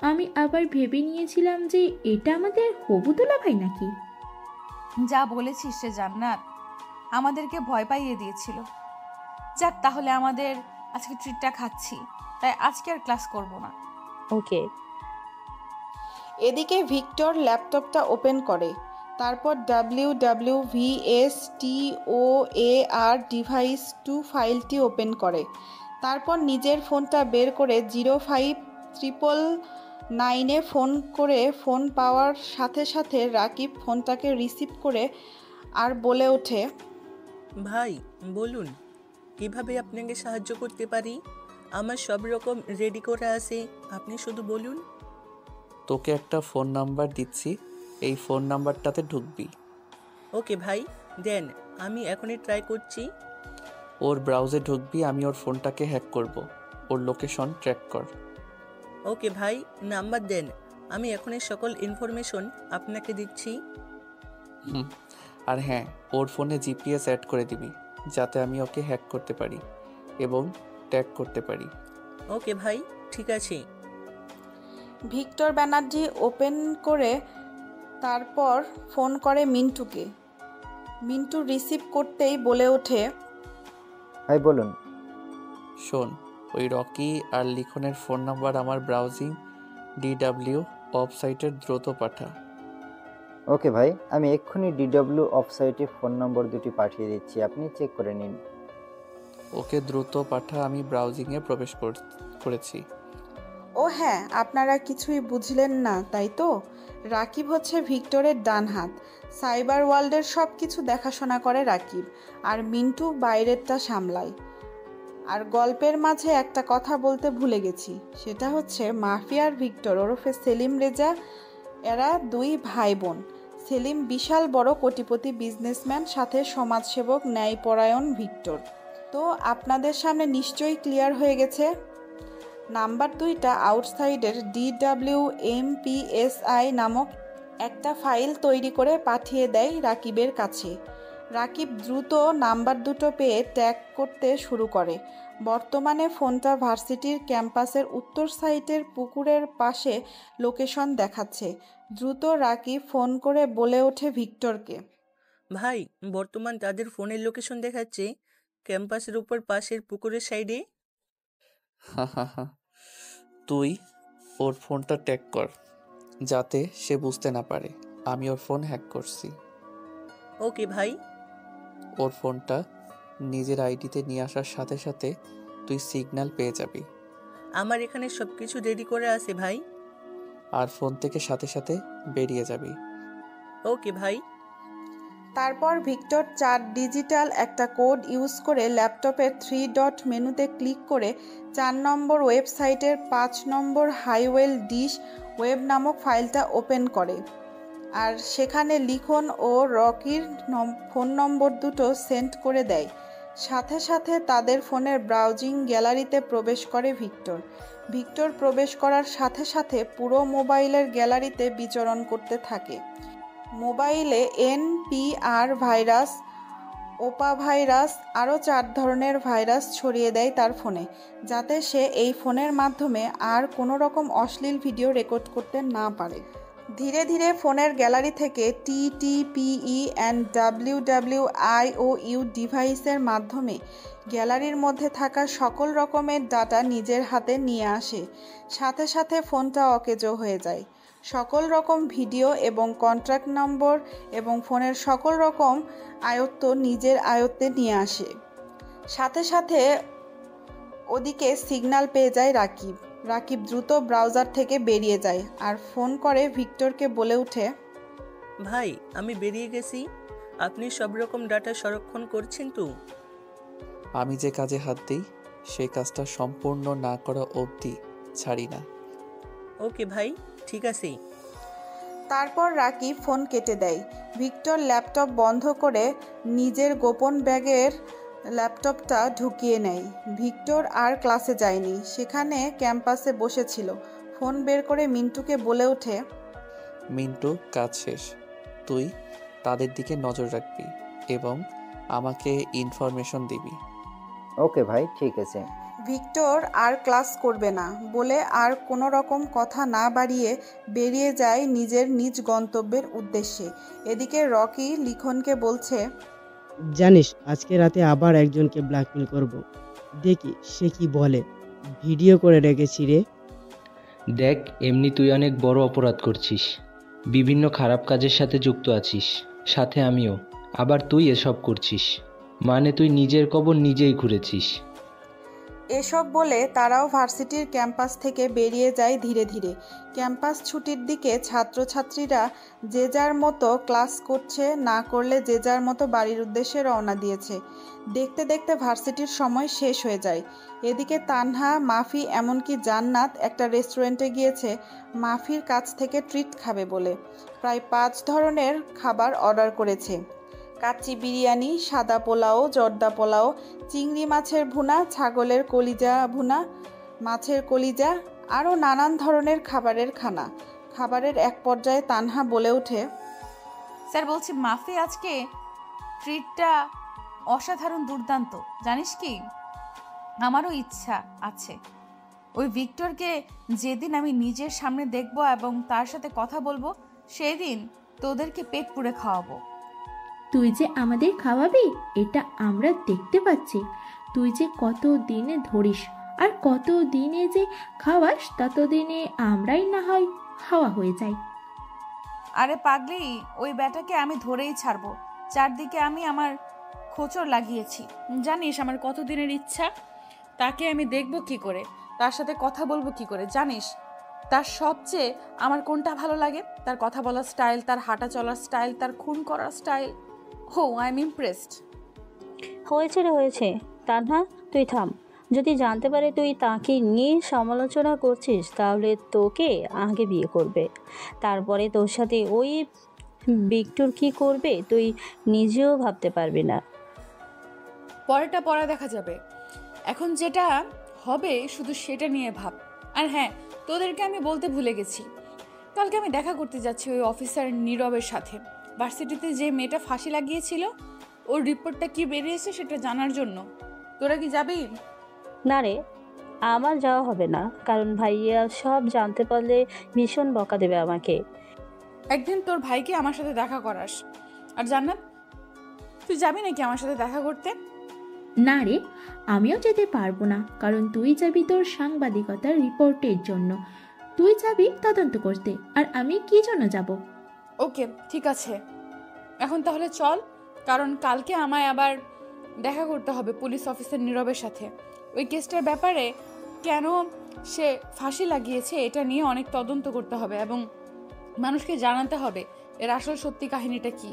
আমি আবার ভেবে নিয়েছিলাম যে এটা আমাদের হবু দুলাভাই নাকি। যা বলেছিস সে জান্নাত, আমাদেরকে ভয় পাইয়ে দিয়েছিল। যাক, তাহলে আমাদের আজকে ট্রিটটা খাচ্ছি, তাই আজকে আর ক্লাস করব না। ওকে। এদিকে ভিক্টর ল্যাপটপটা ওপেন করে। তারপর WWVSTOAR ডিভাইস 2 ফাইলটি ওপেন করে। তারপর নিজের ফোনটা বের করে 0599-এ ফোন করে ফোন পাওয়ার সাথে সাথে রাকিব ফোনটাকে রিসিভ করে আর বলে ওঠে, ভাই বলুন, কিভাবে আপনাকে সাহায্য করতে পারি? আমার সব রকম রেডি করা আছে, আপনি শুধু বলুন। তোকে একটা ফোন নাম্বার দিচ্ছি, এই ফোন নাম্বারটাতে ঢুকবি। ওকে ভাই, দেন, আমি এখনই ট্রাই করছি। ওর ব্রাউজে ঢুকবি, আমি ওর ফোনটাকে হ্যাক করব। ওর লোকেশন ট্র্যাক কর। ওকে ভাই, নাম্বার দেন, আমি এখনই সকল ইনফরমেশন আপনাকে দিচ্ছি। আর হ্যাঁ, ওর ফোনে জিপিএস অ্যাড করে দিবি, যাতে আমি ওকে হ্যাক করতে পারি এবং ট্যাগ করতে পারি। ওকে ভাই, ঠিক আছে। ভিক্টর ব্যানার্জি ওপেন করে তারপর ফোন করে মিন্টুকে। মিন্টু রিসিভ করতেই বলে ওঠে, ভাই বলুন। শোন, ওই রকি আর লিখনের ফোন নাম্বার আমার ব্রাউজিং DW ওয়েবসাইটের দ্রুত পাঠা। ওকে ভাই, আমি এক্ষুনি DW অফসাইটে ফোন নম্বর দুটি পাঠিয়ে দিচ্ছি, আপনি চেক করে নিন। ওকে দ্রুত পাঠা, আমি ব্রাউজিংয়ে প্রবেশ করেছি। ও হ্যাঁ, আপনারা কিছুই বুঝলেন না তাই তো? রাকিব হচ্ছে ভিক্টরের ডান হাত। সাইবার ওয়ার্ল্ডের সব কিছু দেখাশোনা করে রাকিব, আর মিন্টু বাইরেরটা সামলায়। আর গল্পের মাঝে একটা কথা বলতে ভুলে গেছি, সেটা হচ্ছে মাফিয়ার ভিক্টর ওরফে সেলিম রেজা, এরা দুই ভাই বোন। সেলিম বিশাল বড় কোটিপতি বিজনেসম্যান, সাথে সমাজসেবক ন্যায়পরায়ণ ভিক্টর। তো আপনাদের সামনে নিশ্চয়ই ক্লিয়ার হয়ে গেছে। নাম্বার 2টা আউটসাইডের DWMPSI নামক একটা ফাইল তৈরি করে পাঠিয়ে দেয় রাকিবের কাছে। রাকিব দ্রুত নাম্বার দুটো পেয়ে ট্যাগ করতে শুরু করে। বর্তমানে ফোনটা ভার্সিটির ক্যাম্পাসের উত্তর সাইডের পুকুরের পাশে লোকেশন দেখাচ্ছে। দ্রুত রাকিব ফোন করে বলে ওঠে ভিক্টরকে, ভাই, বর্তমান তাদের ফোনের লোকেশন দেখাচ্ছে ক্যাম্পাসের উপর পাশের পুকুরের সাইডে। হা, তুই ওর ফোনটা ট্যাগ কর যাতে সে বুঝতে না পারে আমি ওর ফোন হ্যাক করছি। ওকে ভাই। ওর ফোনটা নিজের আইডিতে নিয়ে আসার সাথে সাথে তুই সিগন্যাল পেয়ে যাবি। আমার এখানে সবকিছু রেডি করে আছে ভাই। আর ফোন থেকে সাথে সাথে বেরিয়ে যাবি। ওকে ভাই। তারপর ভিক্টর 4 ডিজিটাল একটা কোড ইউজ করে ল্যাপটপের 3 ডট মেনুতে ক্লিক করে 4 নম্বর ওয়েবসাইটের 5 নম্বর হাইওয়েল ডিশ ওয়েব নামক ফাইলটা ওপেন করে, আর সেখানে লিখন ও রকির ফোন নম্বর দুটো সেন্ড করে দেয়। সাথে সাথে তাদের ফোনের ব্রাউজিং গ্যালারিতে প্রবেশ করে ভিক্টর। ভিক্টর প্রবেশ করার সাথে সাথে পুরো মোবাইলের গ্যালারিতে বিচরণ করতে থাকে। মোবাইলে NPR ভাইরাস, ওপা ভাইরাস, আরও 4 ধরনের ভাইরাস ছড়িয়ে দেয় তার ফোনে, যাতে সে এই ফোনের মাধ্যমে আর কোনো রকম অশ্লীল ভিডিও রেকর্ড করতে না পারে। ধীরে ধীরে ফোনের গ্যালারি থেকে TTPE and WWIOU ডিভাইসের মাধ্যমে গ্যালারির মধ্যে থাকা সকল রকমের ডাটা নিজের হাতে নিয়ে আসে। সাথে সাথে ফোনটা অকেজো হয়ে যায়। সকল রকম ভিডিও এবং কন্ট্যাক্ট নম্বর এবং ফোনের সকল রকম আয়ত্ত নিজের আয়ত্তে নিয়ে আসে। সাথে সাথে ওদিকে সিগন্যাল পেয়ে যায় রাকিব। রাকিব দ্রুত ব্রাউজার থেকে বেরিয়ে যায় আর ফোন করে ভিক্টরকে বলে ওঠে, ভাই, আমি বেরিয়ে গেছি। আপনি সব রকম ডাটা সংরক্ষণ করছেন তো? আমি যে কাজে হাত দিই সেই কাজটা সম্পূর্ণ না করা অবধি ছাড়ি না। ওকে ভাই, ঠিক আছে। তারপর রাকিব ফোন কেটে দেয়। ভিক্টর ল্যাপটপ বন্ধ করে নিজের গোপন ব্যাগের ল্যাপটপটা ঢুকিয়ে নেয়। ভিক্টর আর ক্লাসে যায়নি, সেখানে ক্যাম্পাসে বসেছিল। ফোন বের করে মিন্টুকে বলে ওঠে, মিন্টু, কাজ শেষ। তুই তাদের দিকে নজর রাখবি এবং আমাকে ইনফরমেশন দিবি। ওকে ভাই, ঠিক আছে। ভিক্টর আর ক্লাস করবে না বলে আর কোনো রকম কথা না বাড়িয়ে বেরিয়ে যায় নিজের নিজ গন্তব্যের উদ্দেশ্যে। এদিকে রকি লিখনকে বলছে, জানিস আজকে রাতে আবার একজনকে ব্ল্যাকমেল করব, দেখি সে কি বলে। ভিডিও করে রেখেছি রে। দেখ, এমনি তুই অনেক বড় অপরাধ করছিস, বিভিন্ন খারাপ কাজের সাথে যুক্ত আছিস, সাথে আমিও। আবার তুই এসব করছিস মানে তুই নিজের কবর নিজেই ঘুরেছিস। এসব বলে তারাও ভার্সিটির ক্যাম্পাস থেকে বেরিয়ে যায় ধীরে ধীরে। ক্যাম্পাস ছুটির দিকে ছাত্রছাত্রীরা যে যার মতো ক্লাস করছে, না করলে যে যার মতো বাড়ির উদ্দেশ্যে রওনা দিয়েছে। দেখতে দেখতে ভার্সিটির সময় শেষ হয়ে যায়। এদিকে তানহা, মাফি, এমনকি জান্নাত একটা রেস্টুরেন্টে গিয়েছে মাফির কাছ থেকে ট্রিট খাবে বলে। প্রায় 5 ধরনের খাবার অর্ডার করেছে। কাচ্চি বিরিয়ানি, সাদা পোলাও, জর্দা পোলাও, চিংড়ি মাছের ভুনা, ছাগলের কলিজা ভুনা, মাছের কলিজা, আরও নানান ধরনের খাবারের খানা। খাবারের এক পর্যায়ে তানহা বলে ওঠে, স্যার বলছি মাফি আজকে ট্রিটটা অসাধারণ দুর্দান্ত। জানিস কি, আমারও ইচ্ছা আছে ওই ভিক্টরকে যেদিন আমি নিজের সামনে দেখব এবং তার সাথে কথা বলবো, সেদিন তোদেরকে পেট পুড়ে খাওয়াবো। তুই যে আমাদের খাওয়াবি এটা আমরা দেখতে পাচ্ছি। তুই যে কত দিনে ধরিস আর কত দিনে যে খাওয়াস, ততদিনে আমরাই না হয় হাওয়া হয়ে যাই। আরে পাগলি, ওই ব্যাটাকে আমি ধরেই ছাড়বো। চারদিকে আমি আমার খোঁচর লাগিয়েছি। জানিস আমার কত দিনের ইচ্ছা, তাকে আমি দেখব কি করে, তার সাথে কথা বলবো কি করে। জানিস তার সবচেয়ে আমার কোনটা ভালো লাগে? তার কথা বলার স্টাইল, তার হাঁটা চলার স্টাইল, তার খুন করার স্টাইল। হো, আই এম ইমপ্রেসড। হয়েছে রে হয়েছে, তানহা তুই থাম। যদি জানতে পারে তুই তাকে নিয়ে সমালোচনা করছিস তাহলে তোকে আগে বিয়ে করবে, তারপরে তোর সাথে ওই ভিক্টর কি করবে তুই নিজেও ভাবতে পারবি না। পরেরটা পরে দেখা যাবে, এখন যেটা হবে শুধু সেটা নিয়ে ভাব। আর হ্যাঁ, তোদেরকে আমি বলতে ভুলে গেছি, কালকে আমি দেখা করতে যাচ্ছি ওই অফিসার নীরবের সাথে, ভার্সিটিতে যে মেয়েটা ফাঁসি লাগিয়েছিল ওর রিপোর্টটা কি বেরিয়েছে সেটা জানার জন্য। তোরা কি যাবি? না রে, আমার যাওয়া হবে না, কারণ ভাইয়া সব জানতে পারলে ভীষণ বকা দেবে আমাকে। একদিন তোর ভাইকে আমার সাথে দেখা করাস। আর জান্নাত, তুই যাবি নাকি আমার সাথে দেখা করতে? না রে, আমিও যেতে পারবো না, কারণ তুই যাবি তোর সাংবাদিকতার রিপোর্টের জন্য, তুই যাবি তদন্ত করতে, আর আমি কি জন্য যাব? ওকে ঠিক আছে, এখন তাহলে চল, কারণ কালকে আমায় আবার দেখা করতে হবে পুলিশ অফিসার নীরবের সাথে। ওই কেসটার ব্যাপারে কেন সে ফাঁসি লাগিয়েছে এটা নিয়ে অনেক তদন্ত করতে হবে এবং মানুষকে জানাতে হবে এর আসল সত্যি কাহিনীটা কি।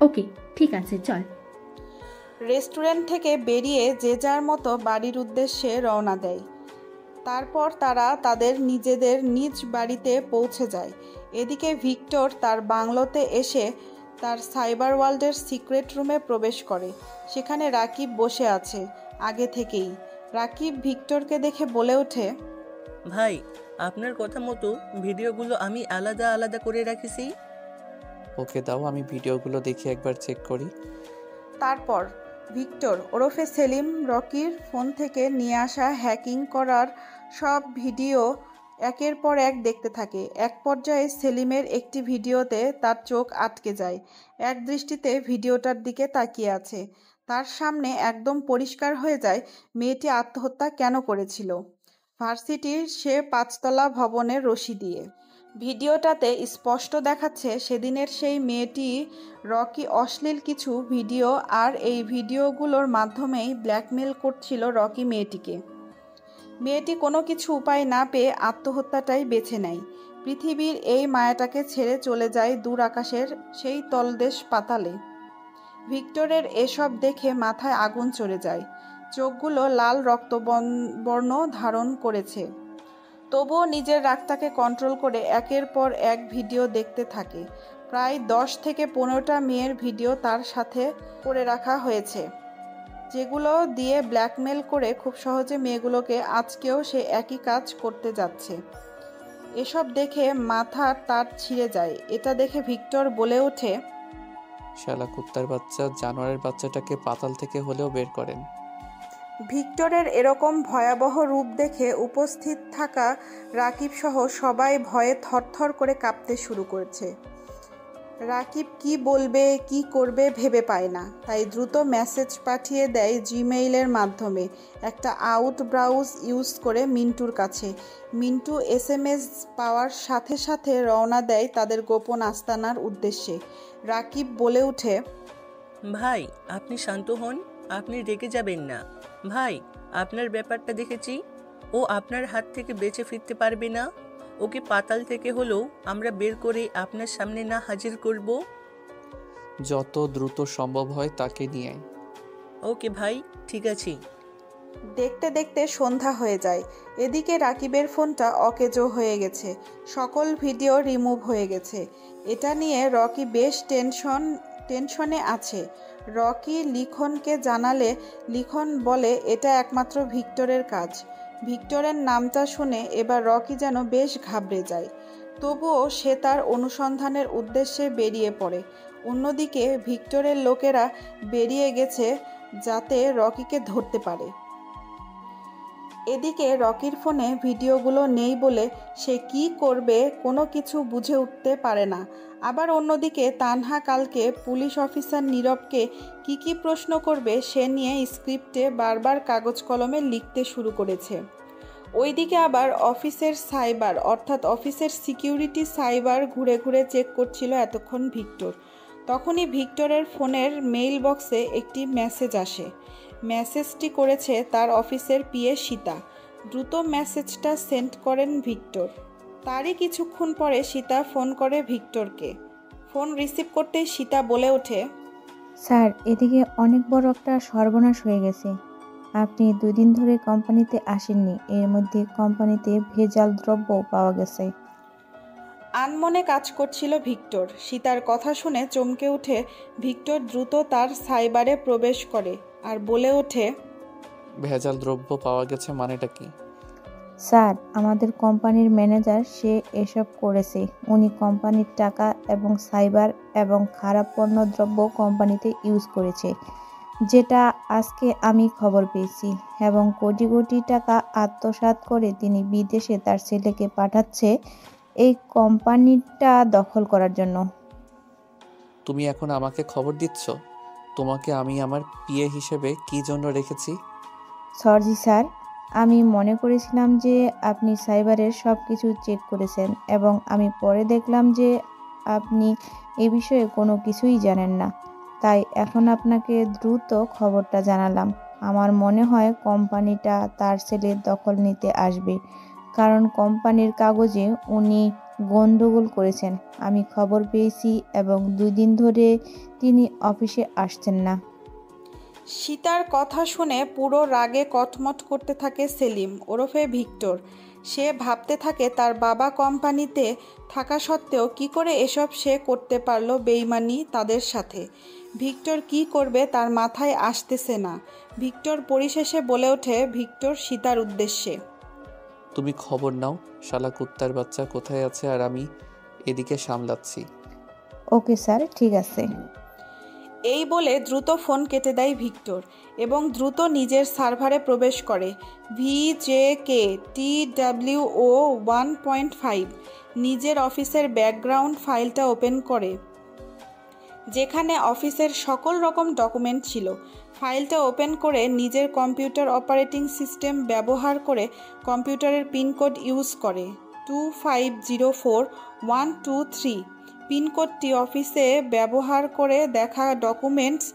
ওকে ঠিক আছে, চল। রেস্টুরেন্ট থেকে বেরিয়ে যে যার মতো বাড়ির উদ্দেশ্যে রওনা দেয়। তারপর তারা তাদের নিজেদের নিজ বাড়িতে পৌঁছে যায়। এদিকে ভিক্টর তার বাংলোতে এসে তার সাইবার ওয়ার্ল্ডের সিক্রেট রুমে প্রবেশ করে। সেখানে রাকিব বসে আছে আগে থেকেই। রাকিব ভিক্টরকে দেখে বলে ওঠে, ভাই, আপনার কথা মতো ভিডিওগুলো আমি আলাদা আলাদা করে রাখিছি। ওকে দাও, আমি ভিডিওগুলো দেখে একবার চেক করি। তারপর ভিক্টর ওরফে সেলিম রকির ফোন থেকে নিয়ে আসা হ্যাকিং করার সব ভিডিও একের পর এক দেখতে থাকে। এক পর্যায়ে সেলিমের একটি ভিডিওতে তার চোখ আটকে যায়। এক দৃষ্টিতে ভিডিওটার দিকে তাকিয়ে আছে। তার সামনে একদম পরিষ্কার হয়ে যায় মেয়েটি আত্মহত্যা কেন করেছিল। ভার্সিটির সে 5তলা ভবনের রশি দিয়ে। ভিডিওটাতে স্পষ্ট দেখাচ্ছে সেদিনের সেই মেয়েটি রকি অশ্লীল কিছু ভিডিও আর এই ভিডিওগুলোর মাধ্যমেই ব্ল্যাকমেল করছিল রকি মেয়েটিকে। মেয়েটি কোনো কিছু উপায় না পেয়ে আত্মহত্যাটাই বেছে নেয়। পৃথিবীর এই মায়াটাকে ছেড়ে চলে যায় দূর আকাশের সেই তলদেশ পাতালে। ভিক্টরের এসব দেখে মাথায় আগুন চড়ে যায়। চোখগুলো লাল রক্তবর্ণ ধারণ করেছে। তবুও নিজের রাগটাকে কন্ট্রোল করে একের পর এক ভিডিও দেখতে থাকে। প্রায় 10 থেকে 15টা মেয়ের ভিডিও তার সাথে করে রাখা হয়েছে, যেগুলো দিয়ে ব্ল্যাকমেল করে খুব সহজে মেয়েগুলোকে আজকেও সে একই কাজ করতে যাচ্ছে। এসব দেখে মাথা তার ছিঁড়ে যায়। এটা দেখে ভিক্টর বলে ওঠে, শালা কুত্তার বাচ্চা, জানোয়ারের বাচ্চাটাকে পাতাল থেকে হলেও বের করেন। ভিক্টরের এরকম ভয়াবহ রূপ দেখে উপস্থিত থাকা রাকিব সহ সবাই ভয়ে থরথর করে কাঁপতে শুরু করেছে। রাকিব কি বলবে কি করবে ভেবে পায় না, তাই দ্রুত মেসেজ পাঠিয়ে দেয় জিমেইলের মাধ্যমে একটা আউট ব্রাউজ ইউজ করে মিন্টুর কাছে। মিন্টু SMS পাওয়ার সাথে সাথে রওনা দেয় তাদের গোপন আস্তানার উদ্দেশ্যে। রাকিব বলে ওঠে, ভাই আপনি শান্ত হন, আপনি রেগে যাবেন না। ভাই, আপনার ব্যাপারটা দেখেছি, ও আপনার হাত থেকে বেঁচে ফিরতে পারবে না। ওকে পাতাল থেকে হলেও আমরা বের করে আপনার সামনে না হাজির করব। যত দ্রুত সম্ভব হয় তাকে নিয়ে আয়। ওকে ভাই, ঠিক আছে। দেখতে দেখতে সন্ধ্যা হয়ে যায়। এদিকে রাকিবের ফোনটা অকেজো হয়ে গেছে, সকল ভিডিও রিমুভ হয়ে গেছে। এটা নিয়ে রকি বেশ টেনশনে আছে। রকি লিখনকে জানালে লিখন বলে এটা একমাত্র ভিক্টরের কাজ। ভিক্টরের নামটা শুনে এবার রকি যেন বেশ ঘাবড়ে যায়। তবুও সে তার অনুসন্ধানের উদ্দেশ্যে বেরিয়ে পড়ে। অন্যদিকে ভিক্টরের লোকেরা বেরিয়ে গেছে যাতে রকিকে ধরতে পারে। এদিকে রকির ফোনে ভিডিওগুলো নেই বলে সে কি করবে কোনো কিছু বুঝে উঠতে পারে না। আবার অন্যদিকে তানহা কালকে পুলিশ অফিসার নীরবকে কি প্রশ্ন করবে সে নিয়ে স্ক্রিপ্টে বারবার কাগজ কলমে লিখতে শুরু করেছে। ওইদিকে আবার অফিসের সাইবার অর্থাৎ অফিসের সিকিউরিটি সাইবার ঘুরে ঘুরে চেক করছিল এতক্ষণ ভিক্টর। তখনই ভিক্টরের ফোনের মেইল বক্সে একটি মেসেজ আসে। মেসেজটি করেছে তার অফিসের পিএ সীতা। দ্রুত মেসেজটা সেন্ড করেন ভিক্টর। তারই কিছুক্ষণ পরে সীতা ফোন করে ভিক্টরকে। ফোন রিসিভ করতেই সীতা বলে ওঠে, স্যার, এদিকে অনেক বড় একটা সর্বনাশ হয়ে গেছে। আপনি 2 দিন ধরে কোম্পানিতে আসেননি, এর মধ্যে কোম্পানিতে ভেজাল দ্রব্য পাওয়া গেছে। আনমনে কাজ করছিল ভিক্টর। সীতার কথা শুনে চমকে উঠে ভিক্টর দ্রুত তার সাইবারে প্রবেশ করে আর বলে ওঠে, ভেজাল দ্রব্য পাওয়া গেছে মানেটা কি? স্যার, আমাদের কোম্পানির ম্যানেজার সে এসব করেছে। উনি কোম্পানির টাকা এবং সাইবার এবং খারাপ পণ্য দ্রব্য কোম্পানিতে ইউজ করেছে, যেটা আজকে আমি খবর পেয়েছি, এবং কোটি কোটি টাকা আত্মসাৎ করে তিনি বিদেশে তার ছেলেকে পাঠাচ্ছে এই কোম্পানিটা দখল করার জন্য। তুমি এখন আমাকে খবর দিচ্ছ? তোমাকে আমি আমার পিএ হিসেবে কি জন্য রেখেছি? সরি স্যার, আমি মনে করেছিলাম যে আপনি সাইবারের সব কিছু চেক করেছেন, এবং আমি পরে দেখলাম যে আপনি এ বিষয়ে কোনো কিছুই জানেন না। তাই এখন আপনাকে দ্রুত খবরটা জানালাম। আমার মনে হয় কোম্পানিটা তার ছেলের দখল নিতে আসবে, কারণ কোম্পানির কাগজে উনি গন্ডগোল করেছেন। আমি খবর পেয়েছি এবং 2 দিন ধরে তিনি অফিসে আসছেন না। সীতার কথা শুনে পুরো রাগে কটমট করতে থাকে সেলিম ওরফে ভিক্টর। সে ভাবতে থাকে তার বাবা কোম্পানিতে থাকা সত্ত্বেও কি করে এসব সে করতে পারলো বেইমানি তাদের সাথে। ভিক্টর কি করবে তার মাথায় আসতেছে না। ভিক্টর পরিশেষে বলে ওঠে ভিক্টর সীতার উদ্দেশ্যে, তুমি খবর নাও শালা কুত্তার বাচ্চা কোথায় আছে, আর আমি এদিকে সামলাচ্ছি। ওকে স্যার, ঠিক আছে। এই বলে দ্রুত ফোন কেটে দেয় ভিক্টর এবং দ্রুত নিজের সার্ভারে প্রবেশ করে। VJKTWO 1.5 নিজের অফিসের ব্যাকগ্রাউন্ড ফাইলটা ওপেন করে, যেখানে অফিসের সকল রকম ডকুমেন্ট ছিল। ফাইলটা ওপেন করে নিজের কম্পিউটার অপারেটিং সিস্টেম ব্যবহার করে কম্পিউটারের পিনকোড ইউজ করে 2504123। পিনকোডটি অফিসে ব্যবহার করে দেখা ডকুমেন্টস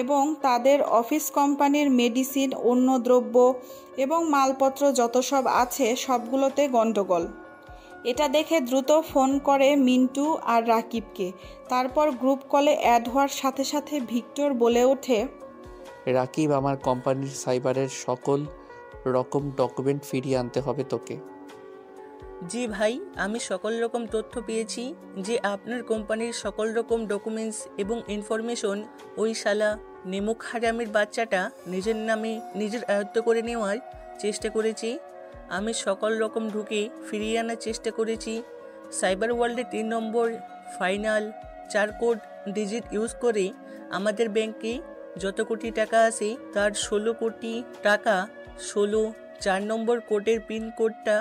এবং তাদের অফিস কোম্পানির মেডিসিন, অন্য দ্রব্য এবং মালপত্র যত সব আছে সবগুলোতে গন্ডগোল। এটা দেখে দ্রুত ফোন করে মিন্টু আর রাকিবকে। তারপর গ্রুপ কলে অ্যাড হওয়ার সাথে সাথে ভিক্টর বলে ওঠে, রাকিব, আমার কোম্পানির সাইবারের সকল রকম ডকুমেন্ট ফিরিয়ে আনতে হবে তোকে। জি ভাই, আমি সকল রকম তথ্য পেয়েছি যে আপনার কোম্পানির সকল রকম ডকুমেন্টস এবং ইনফরমেশন ওই শালা নেমুক হারামের বাচ্চাটা নিজের নামে নিজের আয়ত্ত করে নেওয়ার চেষ্টা করেছি। আমি সকল রকম ঢুকে ফিরিয়ে আনার চেষ্টা করেছি। সাইবার ওয়ার্ল্ডে 3 নম্বর ফাইনাল 4 কোড ডিজিট ইউজ করে আমাদের ব্যাংকে যত কোটি টাকা আছে তার 16 কোটি টাকা 4 নম্বর কোডের পিন কোডটা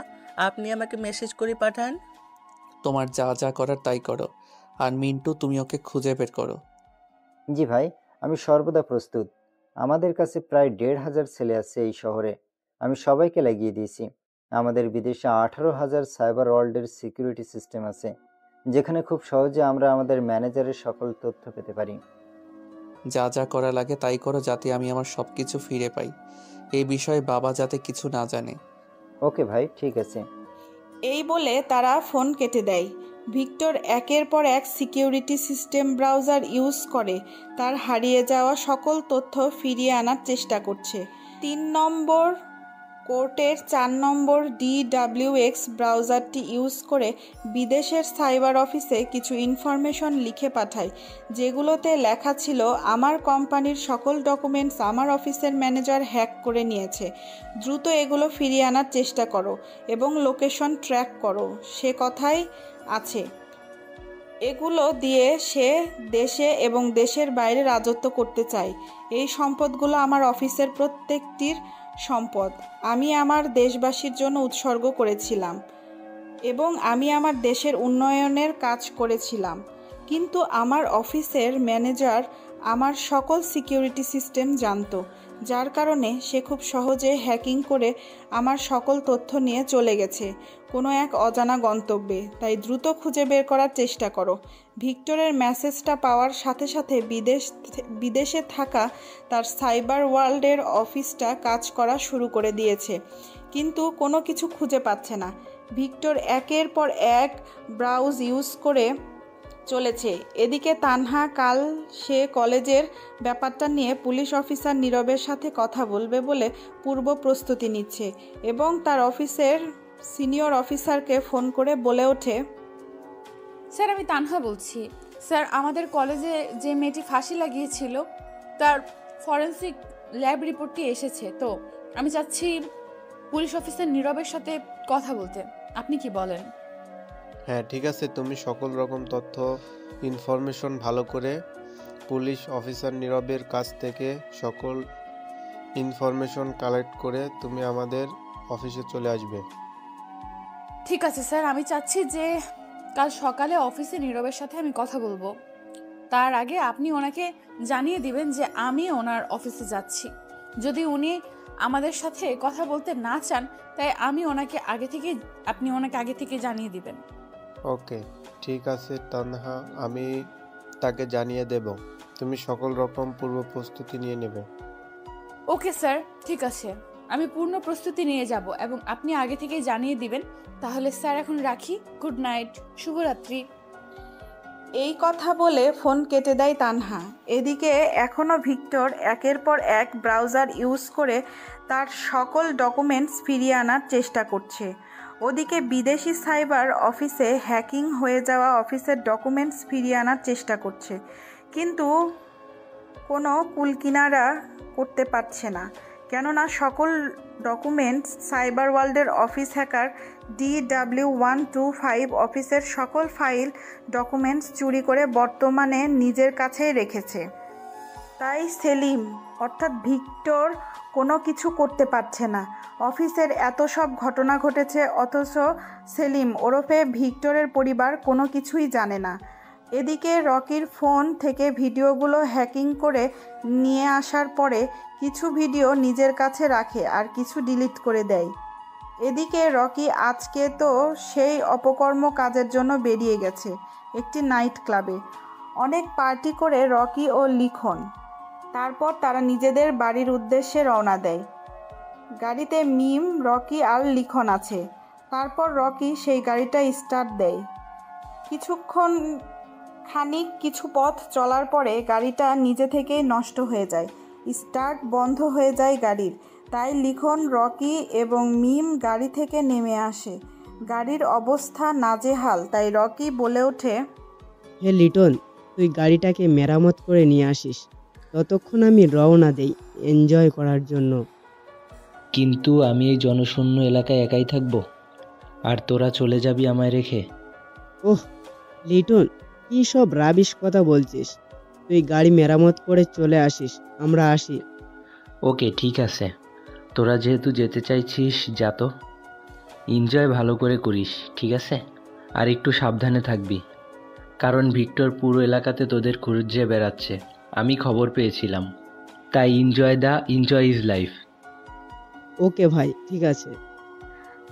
আপনি আমাকে মেসেজ করে পাঠান। তোমার যা যা করার তাই করো, আর মিন্টু তুমি ওকে খুঁজে বের করো। জি ভাই, আমি সর্বদা প্রস্তুত। আমাদের কাছে প্রায় 1,500 ছেলে আছে এই শহরে। আমি সবাইকে লাগিয়ে দিয়েছি। আমাদের বিদেশে 18,000 সাইবার ওয়ার্ল্ডের সিকিউরিটি সিস্টেম আছে, যেখানে খুব সহজে আমরা আমাদের ম্যানেজারের সকল তথ্য পেতে পারি। যা যা করা লাগে তাই করো, যাতে আমি আমার সব কিছু ফিরে পাই। এই বিষয়ে বাবা যাতে কিছু না জানে। ওকে ভাই, ঠিক আছে। এই বলে তারা ফোন কেটে দেয়। ভিক্টর একের পর এক সিকিউরিটি সিস্টেম ব্রাউজার ইউজ করে তার হারিয়ে যাওয়া সকল তথ্য ফিরিয়ে আনার চেষ্টা করছে। 3 নম্বর কোর্টের 4 নম্বর DWX ব্রাউজারটি ইউজ করে বিদেশের সাইবার অফিসে কিছু ইনফরমেশন লিখে পাঠায়, যেগুলোতে লেখা ছিল আমার কোম্পানির সকল ডকুমেন্টস আমার অফিসের ম্যানেজার হ্যাক করে নিয়েছে। দ্রুত এগুলো ফিরিয়ে আনার চেষ্টা করো এবং লোকেশন ট্র্যাক করো, সে কথাই আছে। এগুলো দিয়ে সে দেশে এবং দেশের বাইরে রাজত্ব করতে চায়। এই সম্পদগুলো আমার অফিসের প্রত্যেকটির সম্পদ। আমি আমার দেশবাসীর জন্য উৎসর্গ করেছিলাম এবং আমি আমার দেশের উন্নয়নের কাজ করেছিলাম। কিন্তু আমার অফিসের ম্যানেজার আমার সকল সিকিউরিটি সিস্টেম জানতো, যার কারণে সে খুব সহজে হ্যাকিং করে আমার সকল তথ্য নিয়ে চলে গেছে কোনো এক অজানা গন্তব্যে। তাই দ্রুত খুঁজে বের করার চেষ্টা করো। ভিক্টরের মেসেজটা পাওয়ার সাথে সাথে বিদেশে থাকা তার সাইবার ওয়ার্ল্ডের অফিসটা কাজ করা শুরু করে দিয়েছে, কিন্তু কোনো কিছু খুঁজে পাচ্ছে না। ভিক্টর একের পর এক ব্রাউজ ইউজ করে চলেছে। এদিকে তানহা কাল সে কলেজের ব্যাপারটা নিয়ে পুলিশ অফিসার নীরবের সাথে কথা বলবে বলে পূর্ব প্রস্তুতি নিচ্ছে এবং তার অফিসের সিনিয়র অফিসারকে ফোন করে বলে ওঠে, স্যার আমি তানহা বলছি। স্যার আমাদের কলেজে যে মেয়েটি ফাঁসি লাগিয়েছিল তার ফরেন্সিক ল্যাব রিপোর্টটি এসেছে, তো আমি চাচ্ছি পুলিশ অফিসার নীরবের সাথে কথা বলতে। আপনি কি বলেন? হ্যাঁ ঠিক আছে, তুমি সকল রকম তথ্য ইনফরমেশন ভালো করে পুলিশ অফিসার নীরবের কাছ থেকে সকল ইনফরমেশন কালেক্ট করে তুমি আমাদের অফিসে চলে আসবে। ঠিক আছে স্যার, আমি চাচ্ছি যে কাল সকালে অফিসে নীরবের সাথে আমি কথা বলবো। তার আগে আপনি ওনাকে জানিয়ে দিবেন যে আমি ওনার অফিসে যাচ্ছি। যদি উনি আমাদের সাথে কথা বলতে না চান তাই আপনি ওনাকে আগে থেকে জানিয়ে দিবেন। ওকে ঠিক আছে তানহা, আমি তাকে জানিয়ে দেব। তুমি সকল রকম পূর্ব প্রস্তুতি নিয়ে নেবে। ওকে স্যার, ঠিক আছে, আমি পূর্ণ প্রস্তুতি নিয়ে যাব এবং আপনি আগে থেকেই জানিয়ে দিবেন। তাহলে স্যার এখন রাখি। গুড নাইট, শুভরাত্রি। এই কথা বলে ফোন কেটে দেয় তানহা। এদিকে এখনও ভিক্টর একের পর এক ব্রাউজার ইউজ করে তার সকল ডকুমেন্টস ফিরিয়ে আনার চেষ্টা করছে। ওদিকে বিদেশি সাইবার অফিসে হ্যাকিং হয়ে যাওয়া অফিসের ডকুমেন্টস ফিরিয়ে আনার চেষ্টা করছে, কিন্তু কোনো কুলকিনারা করতে পারছে না, কেননা সকল ডকুমেন্টস সাইবার ওয়ার্ল্ডের অফিস হ্যাকার DW125 অফিসের সকল ফাইল ডকুমেন্টস চুরি করে বর্তমানে নিজের কাছেই রেখেছে। তাই সেলিম অর্থাৎ ভিক্টর কোনো কিছু করতে পারছে না। অফিসের এত সব ঘটনা ঘটেছে, অথচ সেলিম ওরফে ভিক্টরের পরিবার কোনো কিছুই জানে না। এদিকে রকির ফোন থেকে ভিডিওগুলো হ্যাকিং করে নিয়ে আসার পরে কিছু ভিডিও নিজের কাছে রাখে আর কিছু ডিলিট করে দেয়। এদিকে রকি আজকে তো সেই অপকর্ম কাজের জন্য বেরিয়ে গেছে একটি নাইট ক্লাবে। অনেক পার্টি করে রকি ও লিখন। তারপর তারা নিজেদের বাড়ির উদ্দেশ্যে রওনা দেয়। গাড়িতে মিম, রকি আর লিখন আছে। তারপর রকি সেই গাড়িটা স্টার্ট দেয়। কিছু পথ চলার পরে গাড়িটা নিজে থেকেই নষ্ট হয়ে যায়, স্টার্ট বন্ধ হয়ে যায় গাড়ির। তাই লিখন, রকি এবং মিম গাড়ি থেকে নেমে আসে। গাড়ির অবস্থা নাজেহাল, তাই রকি বলে ওঠে, হে লিটন, তুই গাড়িটাকে মেরামত করে নিয়ে আসিস, ততক্ষণ আমি রওনা দেই এনজয় করার জন্য। কিন্তু আমি এই জনশূন্য এলাকায় একাই থাকবো, আর তোরা চলে যাবি আমায় রেখে? ওহ লিটন, কী সব রাবিশ কথা বলছিস? তুই গাড়ি মেরামত করে চলে আসিস, আমরা আসি। ওকে ঠিক আছে, তোরা যেহেতু যেতে চাইছিস যা তো, এনজয় ভালো করে করিস, ঠিক আছে? আর একটু সাবধানে থাকবি, কারণ ভিক্টর পুরো এলাকাতে তোদের খুঁজে বেড়াচ্ছে, আমি খবর পেয়েছিলাম। তাই এনজয় ইজ লাইফ। ওকে ভাই, ঠিক আছে।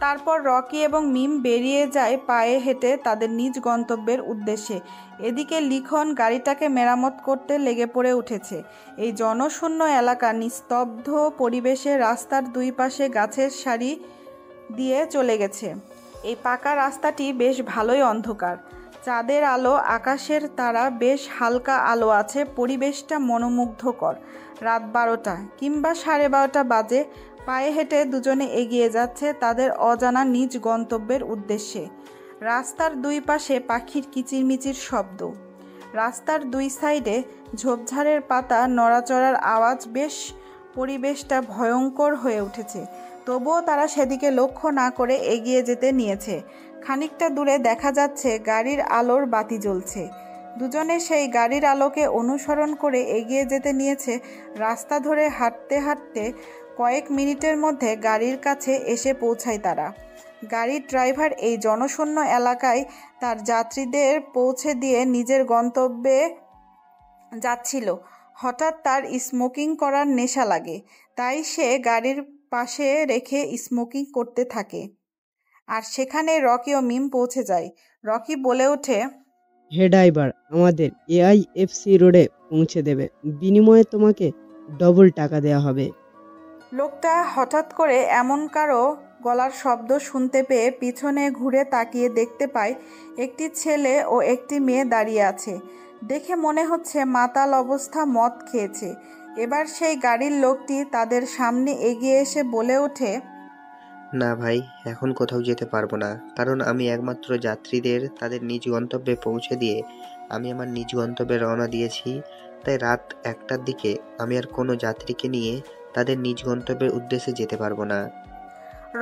তারপর রকি এবং মিম বেরিয়ে যায় পায়ে হেঁটে তাদের নিজ গন্তব্যের উদ্দেশ্যে। এদিকে লিখন গাড়িটাকে মেরামত করতে লেগে পড়ে উঠেছে। এই জনশূন্য এলাকা নিস্তব্ধ পরিবেশে রাস্তার দুই পাশে গাছের সারি দিয়ে চলে গেছে। এই পাকা রাস্তাটি বেশ ভালোই অন্ধকার। চাঁদের আলো, আকাশের তারা, বেশ হালকা আলো আছে। পরিবেশটা মনোমুগ্ধকর। রাত 12টা কিংবা 12:30 বাজে। পায়ে হেঁটে দুজনে এগিয়ে যাচ্ছে তাদের অজানা নিজ গন্তব্যের উদ্দেশ্যে। রাস্তার দুই পাশে পাখির কিচিরমিচির শব্দ। রাস্তার দুই সাইডে ঝোপঝাড়ের পাতা নড়াচড়ার আওয়াজ। বেশ পরিবেশটা ভয়ঙ্কর হয়ে উঠেছে। তবুও তারা সেদিকে লক্ষ্য না করে এগিয়ে যেতে নিয়েছে, খানিকটা দূরে দেখা যাচ্ছে গাড়ির আলোর বাতি জ্বলছে। দুজনে সেই গাড়ির আলোকে অনুসরণ করে এগিয়ে যেতে নিয়েছে। রাস্তা ধরে হাঁটতে হাঁটতে কয়েক মিনিটের মধ্যে গাড়ির কাছে এসে পৌঁছায় তারা। গাড়ির ড্রাইভার এই জনশূন্য এলাকায় তার যাত্রীদের পৌঁছে দিয়ে নিজের গন্তব্যে যাচ্ছিল। হঠাৎ তার স্মোকিং করার নেশা লাগে, তাই সে গাড়ির পাশে রেখে স্মোকিং করতে থাকে। আর সেখানে রকি ও মিম পৌঁছে যায়। রকি বলে ওঠে, হে ড্রাইভার, আমাদের AIFC রোডে পৌঁছে দেবে, বিনিময়ে তোমাকে ডবল টাকা দেওয়া হবে। লোকটা হঠাৎ করে এমন কারো গলার শব্দ শুনতে পেয়ে পিছনে ঘুরে তাকিয়ে দেখতে পায় একটি ছেলে ও একটি মেয়ে দাঁড়িয়ে আছে। দেখে মনে হচ্ছে মাতাল অবস্থা, মদ খেয়েছে। এবার সেই গাড়ির লোকটি তাদের সামনে এগিয়ে এসে বলে ওঠে, না ভাই, এখন কোথাও যেতে পারবো না, কারণ আমি একমাত্র যাত্রীদের তাদের নিজ গন্তব্যে পৌঁছে দিয়ে আমি আমার নিজ গন্তব্যে রওনা দিয়েছি। তাই রাত 1টার দিকে আমি আর কোনো যাত্রীকে নিয়ে তাদের নিজ গন্তব্যের উদ্দেশ্যে যেতে পারবো না।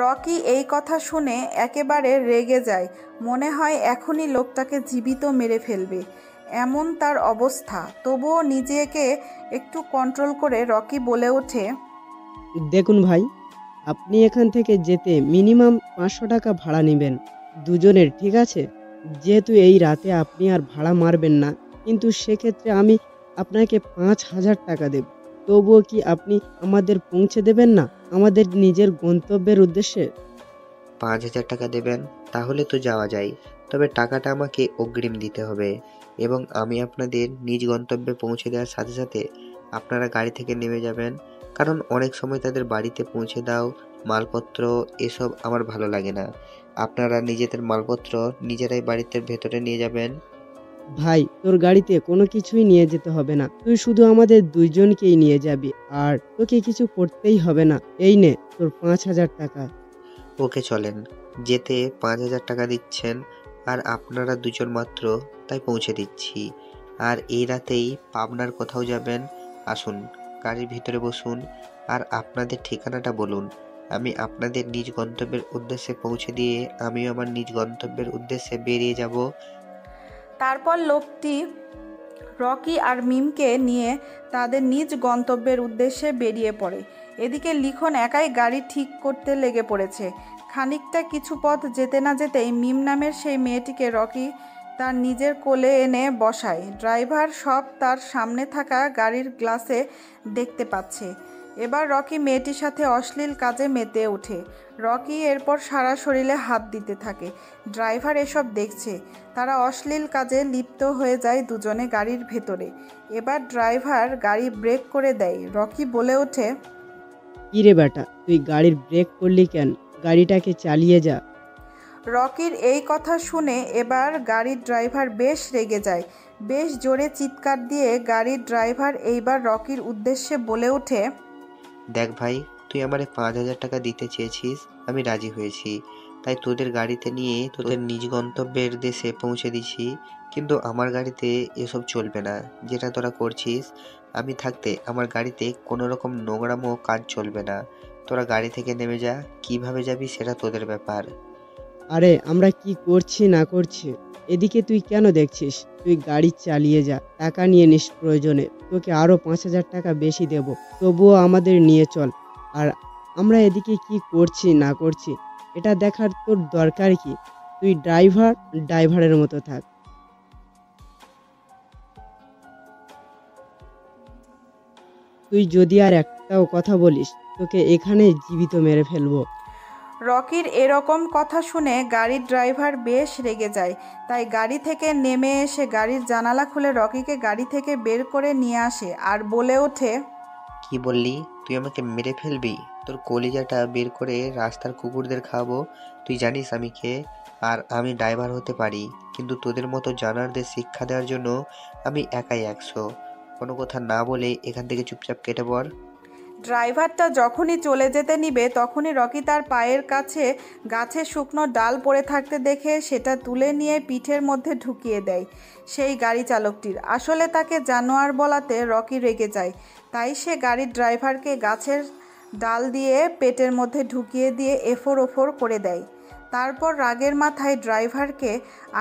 রকি এই কথা শুনে একেবারে রেগে যায়। মনে হয় এখনই লোকটাকে জীবিত মেরে ফেলবে, এমন তার অবস্থা। তবুও নিজেকে একটু কন্ট্রোল করে রকি বলে ওঠে, দেখুন ভাই, আপনি এখান থেকে যেতে মিনিমাম 500 টাকা ভাড়া নেবেন দুজনের, ঠিক আছে? যেহেতু এই রাতে আপনি আর ভাড়া মারবেন না, কিন্তু সেক্ষেত্রে আমি আপনাকে 5000 টাকা দেব। তবুও কি আপনি আমাদের পৌঁছে দেবেন না আমাদের নিজের গন্তব্যের উদ্দেশ্যে? 5000 টাকা দেবেন? তাহলে তো যাওয়া যায়, তবে টাকাটা আমাকে অগ্রিম দিতে হবে এবং আমি আপনাদের নিজ গন্তব্যে পৌঁছে দেওয়ার সাথে সাথে আপনারা গাড়ি থেকে নেমে যাবেন, কারণ অনেক সময় তাদের বাড়িতে পৌঁছে দাও মালপত্র এসব আমার ভালো লাগে না। আপনারা নিজেদের মালপত্র নিজেরাই বাড়িতে ভেতরে নিয়ে যাবেন। ভাই, তোর গাড়িতে কোনো কিছুই নিয়ে যেতে হবে না, তুই শুধু আমাদের দুইজনকেই নিয়ে যাবি, আর তোকে কিছু করতেই হবে না। এই নে তোর 5000 টাকা। ওকে চলেন, যেতে 5000 টাকা দিচ্ছেন আর আপনারা দুজন মাত্র, তাই পৌঁছে দিচ্ছি। আর এই রাতেই পাবনার কোথাও যাবেন, আসুন গাড়ির ভিতরে বসুন আর আপনাদের ঠিকানাটা বলুন। আমি আপনাদের নিজ গন্তব্যের উদ্দেশ্যে পৌঁছে দিয়ে আমিও আমার নিজ গন্তব্যের উদ্দেশ্যে বেরিয়ে যাব। তারপর লোকটি রকি আর মিমকে নিয়ে তাদের নিজ গন্তব্যের উদ্দেশ্যে বেরিয়ে পড়ে। এদিকে লিখন একাই গাড়ি ঠিক করতে লেগে পড়েছে। খানিকটা কিছু পথ যেতে না যেতেই মিম নামের সেই মেয়েটিকে রকি তার নিজের কোলে এনে বসায়। ড্রাইভার সব তার সামনে থাকা গাড়ির গ্লাসে দেখতে পাচ্ছে। এবার রকি মেয়েটির সাথে অশ্লীল কাজে মেতে ওঠে। রকি এরপর সারা শরীরে হাত দিতে থাকে। ড্রাইভার এসব দেখছে। তারা অশ্লীল কাজে লিপ্ত হয়ে যায় দুজনে গাড়ির ভেতরে। এবার ড্রাইভার গাড়ি ব্রেক করে দেয়। রকি বলে ওঠে, কি রে বেটা, তুই গাড়ির ব্রেক করলি কেন? গাড়িটাকে চালিয়ে যা। রকির এই কথা শুনে এবার গাড়ির ড্রাইভার বেশ রেগে যায়। বেশ জোরে চিৎকার দিয়ে গাড়ির ড্রাইভার এইবার রকির উদ্দেশ্যে বলে ওঠে, দেখ ভাই, তুই আমারে 5000 টাকা দিতে চেয়েছিস, আমি রাজি হয়েছি, তাই তোদের গাড়িতে নিয়ে তোদের নিজ গন্তব্যের দেশে পৌঁছে দিছি। কিন্তু আমার গাড়িতে এসব চলবে না, যেটা তোরা করছিস। আমি থাকতে আমার গাড়িতে কোনো রকম নোংরামো কাজ চলবে না। তোরা গাড়ি থেকে নেমে যা, কিভাবে যাবি সেটা তোদের ব্যাপার। আরে আমরা কি করছি না করছি এদিকে তুই কেন দেখছিস? তুই গাড়ি চালিয়ে যা, টাকা নিয়ে নিস, প্রয়োজনে তোকে আরো 5000 টাকা বেশি দেব, তবুও আমাদের নিয়ে চল। আর আমরা এদিকে কি করছি না করছি এটা দেখার তোর দরকার কি? তুই ড্রাইভারের মতো থাক। তুই যদি আর একটাও কথা বলিস, তোকে এখানে জীবিত মেরে ফেলবো। রকির এরকম কথা শুনে গাড়ির ড্রাইভার বেশ রেগে যায়। তাই গাড়ি থেকে নেমে এসে গাড়ির জানালা খুলে রকিকে গাড়ি থেকে বের করে নিয়ে আসে আর বলে ওঠে, কি বললি? তুই আমাকে মেরে ফেলবি? তোর কলিজাটা বের করে রাস্তার কুকুরদের খাওয়াবো। তুই জানিস আমি কে? আর আমি ড্রাইভার হতে পারি, কিন্তু তোদের মতো জানারদের শিক্ষা দেওয়ার জন্য আমি একাই 100। কোনো কথা না বলে এখান থেকে চুপচাপ কেটে পড়। ড্রাইভারটা যখনই চলে যেতে নিবে তখনই রকি তার পায়ের কাছে গাছে শুকনো ডাল পড়ে থাকতে দেখে সেটা তুলে নিয়ে পিঠের মধ্যে ঢুকিয়ে দেয় সেই গাড়ি চালকটির। আসলে তাকে জানোয়ার বলাতে রকি রেগে যায়, তাই সে গাড়ির ড্রাইভারকে গাছের ডাল দিয়ে পেটের মধ্যে ঢুকিয়ে দিয়ে এফোর ওফোর করে দেয়। তারপর রাগের মাথায় ড্রাইভারকে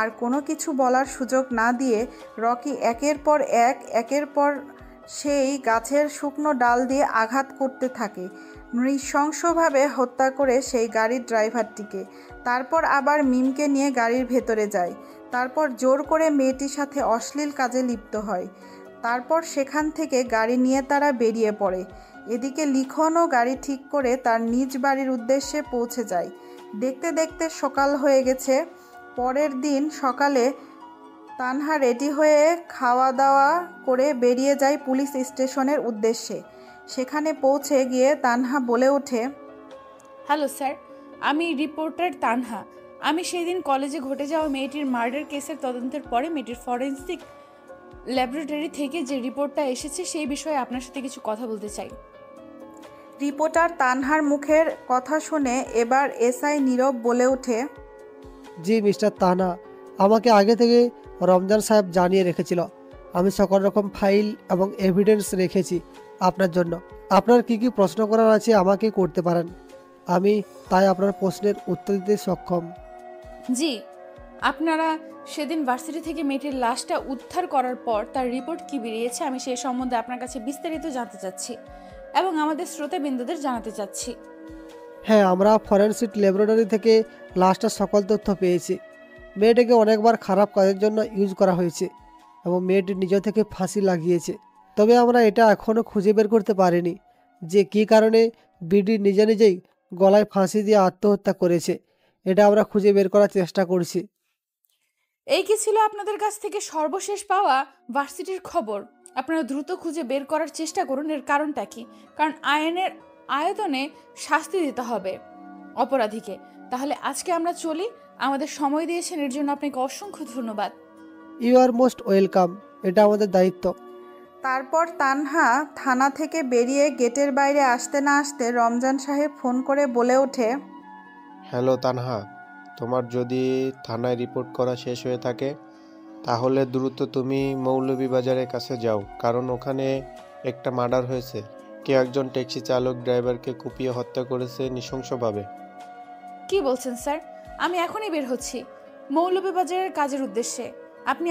আর কোনো কিছু বলার সুযোগ না দিয়ে রকি একের পর সেই গাছের শুকনো ডাল দিয়ে আঘাত করতে থাকে, নৃশংসভাবে হত্যা করে সেই গাড়ির ড্রাইভারটিকে। তারপর আবার মিমকে নিয়ে গাড়ির ভেতরে যায়। তারপর জোর করে মেয়েটির সাথে অশ্লীল কাজে লিপ্ত হয়। তারপর সেখান থেকে গাড়ি নিয়ে তারা বেরিয়ে পড়ে। এদিকে লিখনও গাড়ি ঠিক করে তার নিজ বাড়ির উদ্দেশ্যে পৌঁছে যায়। দেখতে দেখতে সকাল হয়ে গেছে। পরের দিন সকালে তানহা রেডি হয়ে খাওয়া দাওয়া করে বেরিয়ে যায় পুলিশ স্টেশনের উদ্দেশ্যে। সেখানে পৌঁছে গিয়ে তানহা বলে ওঠে, হ্যালো স্যার, আমি রিপোর্টার তানহা। আমি সেই দিন কলেজে ঘটে যাওয়া মেয়েটির মার্ডার কেসের তদন্তের পরে মেয়েটির ফরেন্সিক ল্যাবরেটরি থেকে যে রিপোর্টটা এসেছে সেই বিষয়ে আপনার সাথে কিছু কথা বলতে চাই। রিপোর্টার তানহার মুখের কথা শুনে এবার এসআই নীরব বলে ওঠে, জি মিস্টার তানহা, আমাকে আগে থেকে রমজান সাহেব জানিয়ে রেখেছিল। আমি সকল রকম ফাইল এবং এভিডেন্স রেখেছি আপনার জন্য। আপনার কি কি প্রশ্ন করার আছে আমাকে করতে পারেন, আমি তাই আপনার প্রশ্নের উত্তর দিতে সক্ষম। জি, আপনারা সেদিন ভার্সিটি থেকে মেয়েটির লাশটা উদ্ধার করার পর তার রিপোর্ট কি বেরিয়েছে আমি সেই সম্বন্ধে আপনার কাছে বিস্তারিত জানতে চাচ্ছি এবং আমাদের শ্রোতাবৃন্দদের জানাতে চাচ্ছি। হ্যাঁ, আমরা ফরেনসিক ল্যাবরেটরি থেকে লাশটার সকল তথ্য পেয়েছি। মেয়েটিকে অনেকবার খারাপ কাজের জন্য ইউজ করা হয়েছে এবং মেয়েটি নিজে থেকে ফাঁসি লাগিয়েছে। তবে আমরা এটা এখনও খুঁজে বের করতে পারিনি যে কী কারণে বিডি নিজেই গলায় ফাঁসি দিয়ে আত্মহত্যা করেছে। এটা আমরা খুঁজে বের করার চেষ্টা করছি। এই কি ছিল আপনাদের কাছ থেকে সর্বশেষ পাওয়া ভার্সিটির খবর? আপনারা দ্রুত খুঁজে বের করার চেষ্টা করুন এর কারণটা কি, কারণ আইনের আয়তনে শাস্তি দিতে হবে অপরাধীকে। তাহলে আজকে আমরা চলি। আমাদের সময় দিয়েছেন এর জন্য আপনাকে অসংখ্য ধন্যবাদ। ইউ আর মোস্ট ওয়েলকাম, এটা আমাদের দায়িত্ব। তারপর তানহা থানা থেকে বেরিয়ে গেটের বাইরে আসতে না আসতে রমজান সাহেব ফোন করে বলে ওঠে, হ্যালো তানহা, তোমার যদি থানায় রিপোর্ট করা শেষ হয়ে থাকে তাহলে দ্রুত তুমি মৌলভীবাজারের কাছে যাও, কারণ ওখানে একটা মার্ডার হয়েছে। কেউ একজন ট্যাক্সি চালক ড্রাইভারকে কুপিয়ে হত্যা করেছে নৃশংসভাবে। কি বলছেন স্যার? আমি এখনই বের হচ্ছি মৌলভীবাজারের কাজের উদ্দেশ্যে। আপনি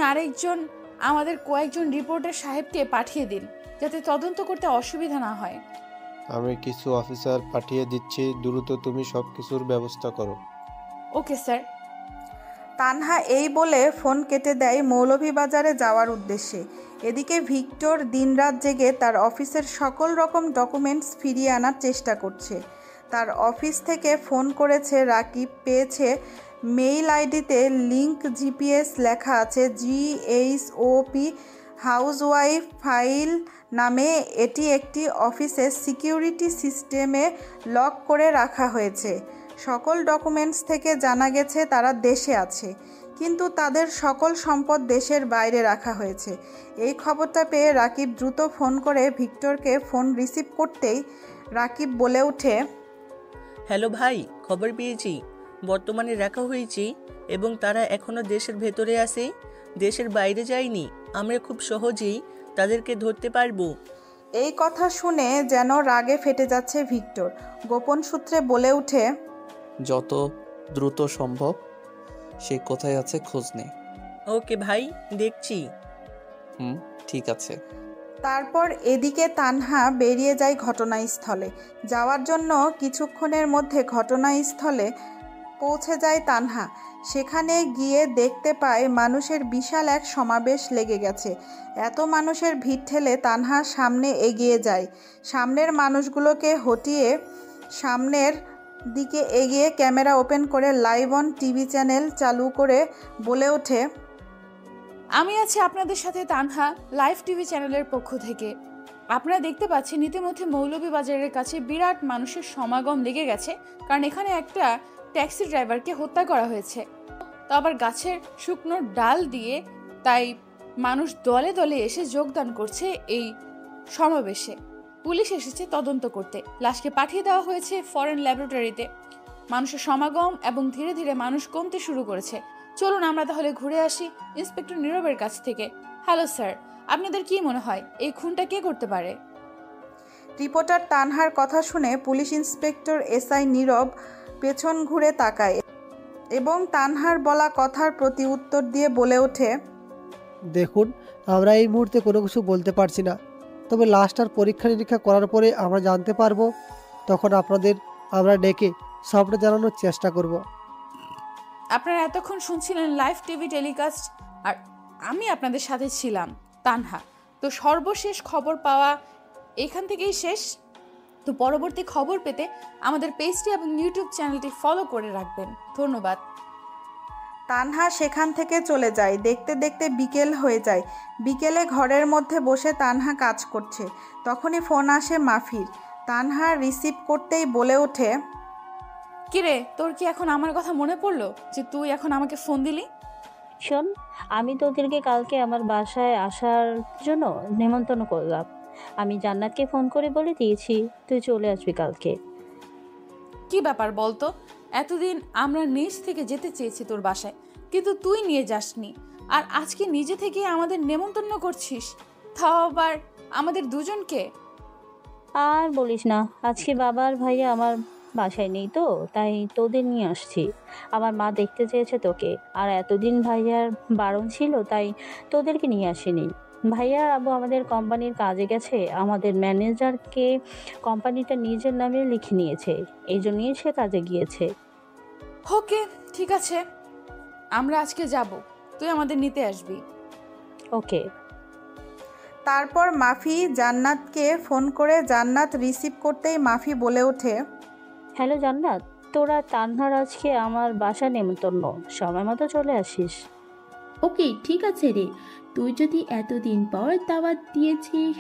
আমাদের কয়েকজন রিপোর্টার সাহেবকে পাঠিয়ে দিন যাতে তদন্ত করতে অসুবিধা না হয়। আমি কিছু অফিসার পাঠিয়ে দিচ্ছি, দ্রুত তুমি সব কিছুর ব্যবস্থা করো। Okay sir. তানহা এই বলে ফোন কেটে দেয় মৌলভীবাজারে যাওয়ার উদ্দেশ্যে। এদিকে ভিক্টর দিনরাত জেগে তার অফিসের সকল রকম ডকুমেন্টস ফিরিয়ে আনার চেষ্টা করছে। তার অফিস থেকে ফোন করেছে রাকিব, পেয়েছে মেইল আইডিতে লিংক জিপিএস লেখা আছে GHOP হাউসওয়াইফ ফাইল নামে। এটি একটি অফিসের সিকিউরিটি সিস্টেমে লক করে রাখা হয়েছে। সকল ডকুমেন্টস থেকে জানা গেছে তারা দেশে আছে, কিন্তু তাদের সকল সম্পদ দেশের বাইরে রাখা হয়েছে। এই খবরটা পেয়ে রাকিব দ্রুত ফোন করে ভিক্টরকে ফোন রিসিভ করতেই রাকিব বলে ওঠে, হ্যালো ভাই, খবর পেয়েছি বর্তমানে রাখা হয়েছে এবং তারা এখনো দেশের ভেতরে আছে, দেশের বাইরে যায়নি। আমরা খুব সহজেই তাদেরকে ধরতে পারবো। এই কথা শুনে যেন রাগে ফেটে যাচ্ছে ভিক্টর। গোপন সূত্রে বলে ওঠে, যত দ্রুত সম্ভব সে কোথায় আছে খোঁজ নে। ওকে ভাই, দেখছি। ঠিক আছে। তারপর এদিকে তানহা বেরিয়ে যায় ঘটনাস্থলে। যাওয়ার জন্য কিছুক্ষণের মধ্যে ঘটনাস্থলে পৌঁছে যায় তানহা। সেখানে গিয়ে দেখতে পায় মানুষের বিশাল এক সমাবেশ লেগে গেছে। এত মানুষের ভিড় ঠেলে তানহা সামনে এগিয়ে যায়। সামনের মানুষগুলোকে হটিয়ে সামনের দিকে এগিয়ে ক্যামেরা ওপেন করে লাইভ অন টিভি চ্যানেল চালু করে বলে ওঠে, আমি আছি আপনাদের সাথে তানহা লাইভ টিভি চ্যানেলের পক্ষ থেকে। আপনারা দেখতে পাচ্ছেন ইতিমধ্যে মৌলভীবাজারের কাছে বিরাট মানুষের সমাগম লেগে গেছে, কারণ এখানে একটা ট্যাক্সি ড্রাইভারকে হত্যা করা হয়েছে, তো আবার গাছের শুকনো ডাল দিয়ে। তাই মানুষ দলে দলে এসে যোগদান করছে এই সমাবেশে। পুলিশ এসেছে তদন্ত করতে। লাশকে পাঠিয়ে দেওয়া হয়েছে ফরেন ল্যাবরেটরিতে। মানুষের সমাগম এবং ধীরে ধীরে মানুষ কমতে শুরু করেছে। চলুন আমরা তাহলে ঘুরে আসি ইন্সপেক্টর নীরবের কাছ থেকে। হ্যালো স্যার, আপনাদের কি মনে হয় এই খুনটা কে করতে পারে? রিপোর্টার তানহার কথা শুনে পুলিশ ইন্সপেক্টর SI নীরব পেছন ঘুরে তাকায়। এবং তানহার বলা কথার প্রতি উত্তর দিয়ে বলে ওঠে, দেখুন, আমরা এই মুহূর্তে কোনো কিছু বলতে পারছি না, তবে লাস্টটার পরীক্ষা নিরীক্ষা করার পরে আমরা জানতে পারবো, তখন আপনাদের আমরা ডেকে সবটা জানানোর চেষ্টা করব। আপনারা এতক্ষণ শুনছিলেন লাইভ টিভি টেলিকাস্ট, আর আমি আপনাদের সাথে ছিলাম তানহা। তো সর্বশেষ খবর পাওয়া এখান থেকেই শেষ। তো পরবর্তী খবর পেতে আমাদের পেজটি এবং ইউটিউব চ্যানেলটি ফলো করে রাখবেন। ধন্যবাদ। তানহা সেখান থেকে চলে যায়। দেখতে দেখতে বিকেল হয়ে যায়। বিকেলে ঘরের মধ্যে বসে তানহা কাজ করছে। তখনই ফোন আসে মাফির। তানহা রিসিভ করতেই বলে ওঠে, কিরে, তোর কি এখন আমার কথা মনে পড়লো যে তুই এখন আমাকে ফোন দিলি? শোন, আমি তোদেরকে কালকে আমার বাসায় আসার জন্য নেমন্তন্ন করলাম। আমি জান্নাতকে ফোন করে বলে দিয়েছি তুই চলে আসবি কালকে। কি ব্যাপার বলতো? এতদিন আমরা নিজ থেকে যেতে চেয়েছি তোর বাসায়, কিন্তু তুই নিয়ে যাসনি, আর আজকে নিজে থেকে আমাদের নেমন্তন্ন করছিস, তাও আবার আমাদের দুজনকে। আর বলিস না, আজকে বাবার ভাইয়া আমার বাসায় নেই, তো তাই তোদের নিয়ে আসছি। আমার মা দেখতে চেয়েছে তোকে, আর এতদিন ভাইয়ার বারণ ছিল, তাই তোদেরকে নিয়ে আসেনি। ভাইয়া আবু আমাদের কোম্পানির কাজে গেছে, আমাদের ম্যানেজারকে কোম্পানিটা নিজের নামে লিখে নিয়েছে, এই জন্যই সে কাজে গিয়েছে। ওকে, ঠিক আছে, আমরা আজকে যাব, তুই আমাদের নিতে আসবি। ওকে। তারপর মাফি জান্নাতকে ফোন করে। জান্নাত রিসিভ করতেই মাফি বলে ওঠে, হ্যালো জান্নাত, তোরা তানহার আজকে আমার বাসা নেমন্তন্ন, সময় মতো চলে আসিস। ওকে, ঠিক আছে রে, তুই যদি এতদিন পর দাওয়াত দিয়েছিস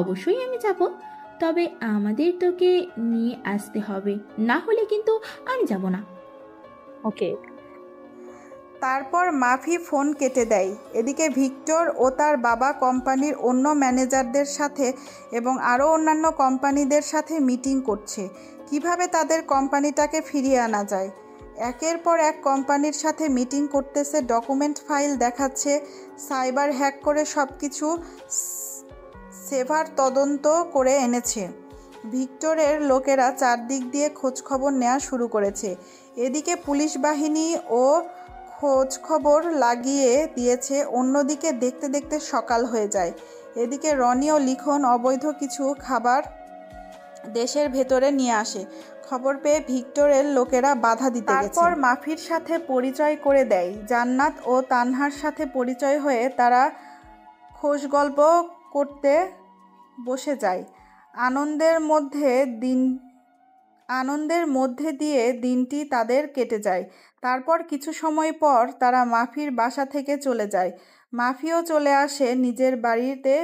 অবশ্যই আমি যাব, তবে আমাদের তোকে নিয়ে আসতে হবে, না হলে কিন্তু আমি যাব না। ওকে। তারপর মাফি ফোন কেটে দেয়। এদিকে ভিক্টর ও তার বাবা কোম্পানির অন্য ম্যানেজারদের সাথে এবং আরও অন্যান্য কোম্পানিদের সাথে মিটিং করছে, কিভাবে তাদের কোম্পানিটাকে ফিরিয়ে আনা যায়। একের পর এক কোম্পানির সাথে মিটিং করতেছে, ডকুমেন্ট ফাইল দেখাচ্ছে, সাইবার হ্যাক করে সব কিছু সেভার তদন্ত করে এনেছে। ভিক্টরের লোকেরা চারদিক দিয়ে খোঁজখবর নেওয়া শুরু করেছে। এদিকে পুলিশ বাহিনী ও খোঁজ খবর লাগিয়ে দিয়েছে। অন্যদিকে দেখতে দেখতে সকাল হয়ে যায়। এদিকে রনি ও লিখন অবৈধ কিছু খাবার দেশের ভেতরে নিয়ে আসে। খবর পেয়ে ভিক্টরের লোকেরা বাধা দিতে গেছে। তারপর মাফির সাথে পরিচয় করে দেয়। জান্নাত ও তানহার সাথে পরিচয় হয়ে তারা খোশ গল্প করতে বসে যায়। আনন্দের মধ্যে দিয়ে দিনটি তাদের কেটে যায়। তারপর কিছু সময় পর তারা মাফির বাসা থেকে চলে যায়। মাফিও চলে আসে নিজের বাড়িতে।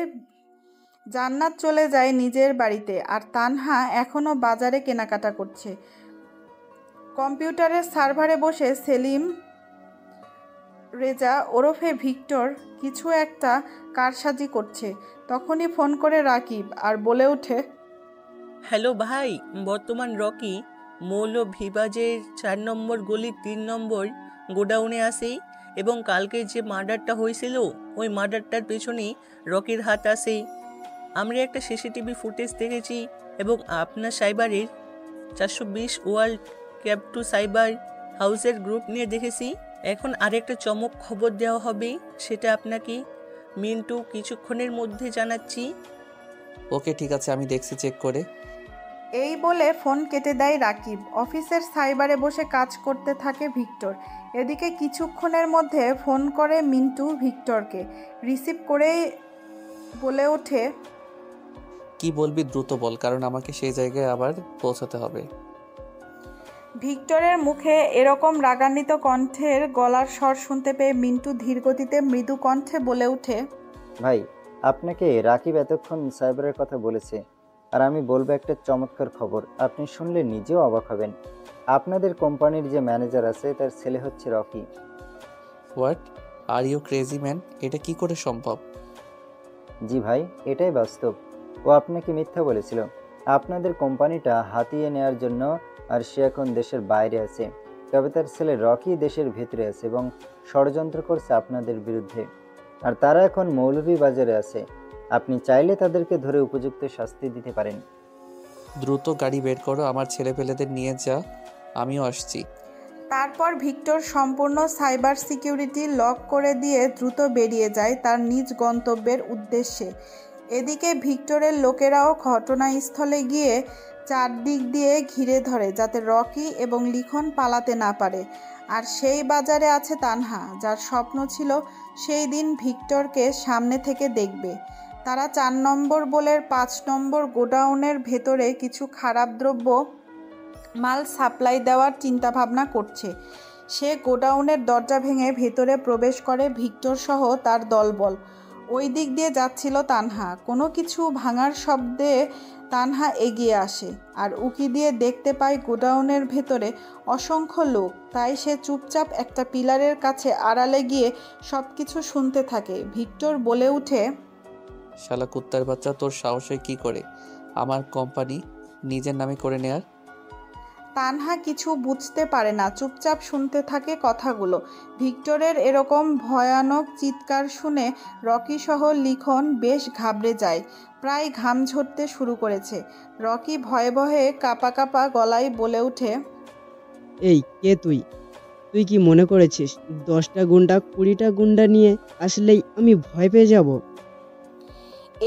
জান্নাত চলে যায় নিজের বাড়িতে, আর তানহা এখনও বাজারে কেনাকাটা করছে। কম্পিউটারের সার্ভারে বসে সেলিম রেজা ওরফে ভিক্টর কিছু একটা কারসাজি করছে। তখনই ফোন করে রাকিব আর বলে ওঠে, হ্যালো ভাই, বর্তমান রকি মৌলভীবাজের 4 নম্বর গলির 3 নম্বর গোডাউনে আসে, এবং কালকে যে মার্ডারটা হয়েছিল ওই মার্ডারটার পেছনেই রকির হাত আসে। আমরা একটা সিসিটিভি ফুটেজ দেখেছি এবং আপনার সাইবারের 420 ওয়ার্ল্ড ক্যাব টু সাইবার হাউসের গ্রুপ নিয়ে দেখেছি। এখন আরেকটা চমক খবর দেওয়া হবে, সেটা আপনাকে মিন্টু কিছুক্ষণের মধ্যে জানাচ্ছি। ওকে, ঠিক আছে, আমি দেখছি চেক করে। এই বলে ফোন কেটে দেয় রাকিব। অফিসের সাইবারে বসে কাজ করতে থাকে ভিক্টর। এদিকে কিছুক্ষণের মধ্যে ফোন করে মিন্টু ভিক্টরকে। রিসিভ করে বলে ওঠে, কি বলবি দ্রুত বল, কারণ আমাকে সেই জায়গায় আবার পৌঁছাতে হবে। ভিক্টরের মুখে এরকম রাগান্বিত কণ্ঠের গলার স্বর শুনতে পেয়ে মিন্টু ধীরগতিতে মৃদু কণ্ঠে বলে ওঠে, ভাই, আপনাকে রাকিব এতক্ষণ সাইবারের কথা বলেছে, আর আমি বলবো একটা চমৎকার খবর, আপনি শুনলে নিজেও অবাক হবেন। আপনাদের কোম্পানির যে ম্যানেজার আছে তার ছেলে হচ্ছে Rocky. What are you crazy man, এটা কি করে সম্ভব? জি ভাই, এটাই বাস্তব। ও আপনাকে মিথ্যা বলেছিল আপনাদের কোম্পানিটা হাতিয়ে নেওয়ার জন্য, আর সে এখন দেশের বাইরে আছে। তবে তার ছেলে রকি দেশের ভিতরে আছে এবং ষড়যন্ত্র করছে আপনাদের বিরুদ্ধে, আর তারা এখন মৌলভীবাজারে আছে। আপনি চাইলে তাদেরকে ধরে উপযুক্ত শাস্তি দিতে পারেন। দ্রুত গাড়ি বের করো, আমার ছেলেপেলেদের নিয়ে যা, আমিও আসছি। তারপর ভিক্টর সম্পূর্ণ সাইবার সিকিউরিটি লক করে দিয়ে দ্রুত বেরিয়ে যায় তার নিজ গন্তব্যের উদ্দেশ্যে। এদিকে ভিক্টরের লোকেরাও ঘটনাস্থলে গিয়ে চারদিক দিয়ে ঘিরে ধরে যাতে রকি এবং লিখন পালাতে না পারে। আর সেই বাজারে আছে তানহা, যার স্বপ্ন ছিল সেই দিন ভিক্টরকে সামনে থেকে দেখবে। তারা 4 নম্বর বোলের 5 নম্বর গোডাউনের ভেতরে কিছু খারাপ দ্রব্য মাল সাপ্লাই দেওয়ার চিন্তাভাবনা করছে। সে গোডাউনের দরজা ভেঙে ভেতরে প্রবেশ করে ভিক্টর সহ তার দলবল। ওই দিক দিয়ে যাচ্ছিল তানহা। কোনো কিছু ভাঙার শব্দে তানহা এগিয়ে আসে আর উকি দিয়ে দেখতে পায় গোডাউনের ভেতরে অসংখ্য লোক। তাই সে চুপচাপ একটা পিলারের কাছে আড়ালে গিয়ে সব কিছু শুনতে থাকে। ভিক্টর বলে ওঠে, শালা কুত্তার বাচ্চা, তোর সাহসে কি করে আমার কোম্পানি নিজের নামে করে নেয়ার? তানহা কিছু বুঝতে পারে না, চুপচাপ শুনতে থাকে কথাগুলো। ভিক্টরের এরকম ভয়ানক চিৎকার শুনে রকি সহ লিখন বেশ ঘাবড়ে যায়, প্রায় ঘাম ঝরতে শুরু করেছে। রকি ভয়ে ভয়ে কাঁপা কাঁপা গলায় বলে ওঠে, এই কে তুই? তুই কি মনে করেছিস 10টা গুন্ডা 20টা গুন্ডা নিয়ে আসলেই আমি ভয় পেয়ে যাব?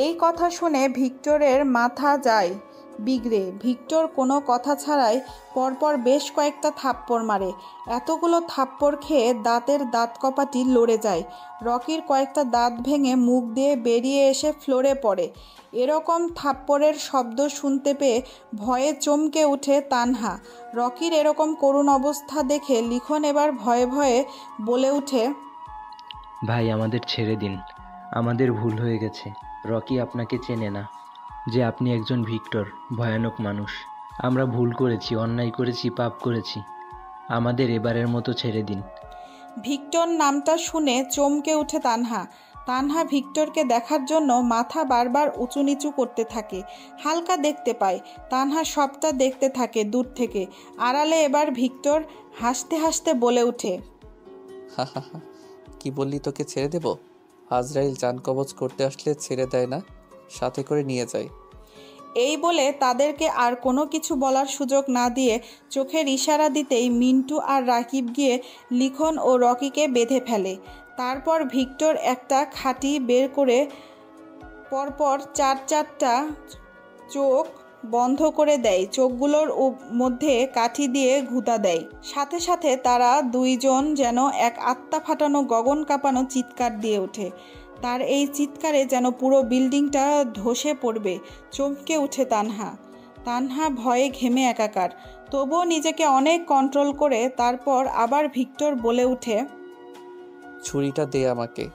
এই কথা শুনে ভিক্টরের মাথা যায় বিগড়ে। ভিক্টর কোনো কথা ছাড়াই পরপর বেশ কয়েকটা থাপ্পড় মারে। এতগুলো থাপ্পড় খেয়ে দাঁতের দাঁত কপাটি লড়ে যায়। রকির কয়েকটা দাঁত ভেঙে মুখ দিয়ে বেরিয়ে এসে ফ্লোরে পড়ে। এরকম থাপ্পড়ের শব্দ শুনতে পেয়ে ভয়ে চমকে ওঠে তানহা। রকির এরকম করুণ অবস্থা দেখে লিখন এবার ভয়ে ভয়ে বলে ওঠে, ভাই আমাদের ছেড়ে দিন, আমাদের ভুল হয়ে গেছে। রকি আপনাকে চেনে না যে আপনি একজন ভিক্টর, ভয়ানক মানুষ। আমরা ভুল করেছি, অন্যায় করেছি, পাপ করেছি। আমাদের এবারের মতো ছেড়ে দিন। ভিক্টর নামটা শুনে চমকে ওঠে তানহা। তানহা ভিক্টরকে দেখার জন্য মাথা বারবার উঁচু নিচু করতে থাকে। হালকা দেখতে পায়, তানহা সবটা দেখতে থাকে দূর থেকে। আড়ালে এবার ভিক্টর হাসতে হাসতে বলে ওঠে, কি বললি, তোকে ছেড়ে দেব? আজরাইল জান কবজ করতে আসলে ছেড়ে দেয় না, সাথে করে নিয়ে যায়। এই বলে তাদেরকে আর কোনো কিছু বলার সুযোগ না দিয়ে চোখের ইশারা দিতেই মিন্টু আর রাকিব গিয়ে লিখন ও রকিকে বেঁধে ফেলে। তারপর ভিক্টর একটা খাঁটি বের করে পরপর 4-4টা চোখ বন্ধ করে দেয়। চোখগুলোর মধ্যে কাঠি দিয়ে ঘুঁতা দেয়। সাথে সাথে তারা দুইজন যেন এক আত্মা ফাটানো গগন কাঁপানো চিৎকার দিয়ে ওঠে। তার এই চিৎকারে যেন পুরো বিল্ডিংটা ধসে পড়বে। চমকে উঠে তানহা ভয়ে ঘেমে একাকার। তবুও নিজেকে অনেক কন্ট্রোল করে তারপর আবার ভিক্টর বলে ওঠে, ছুরিটা দে আমাকে।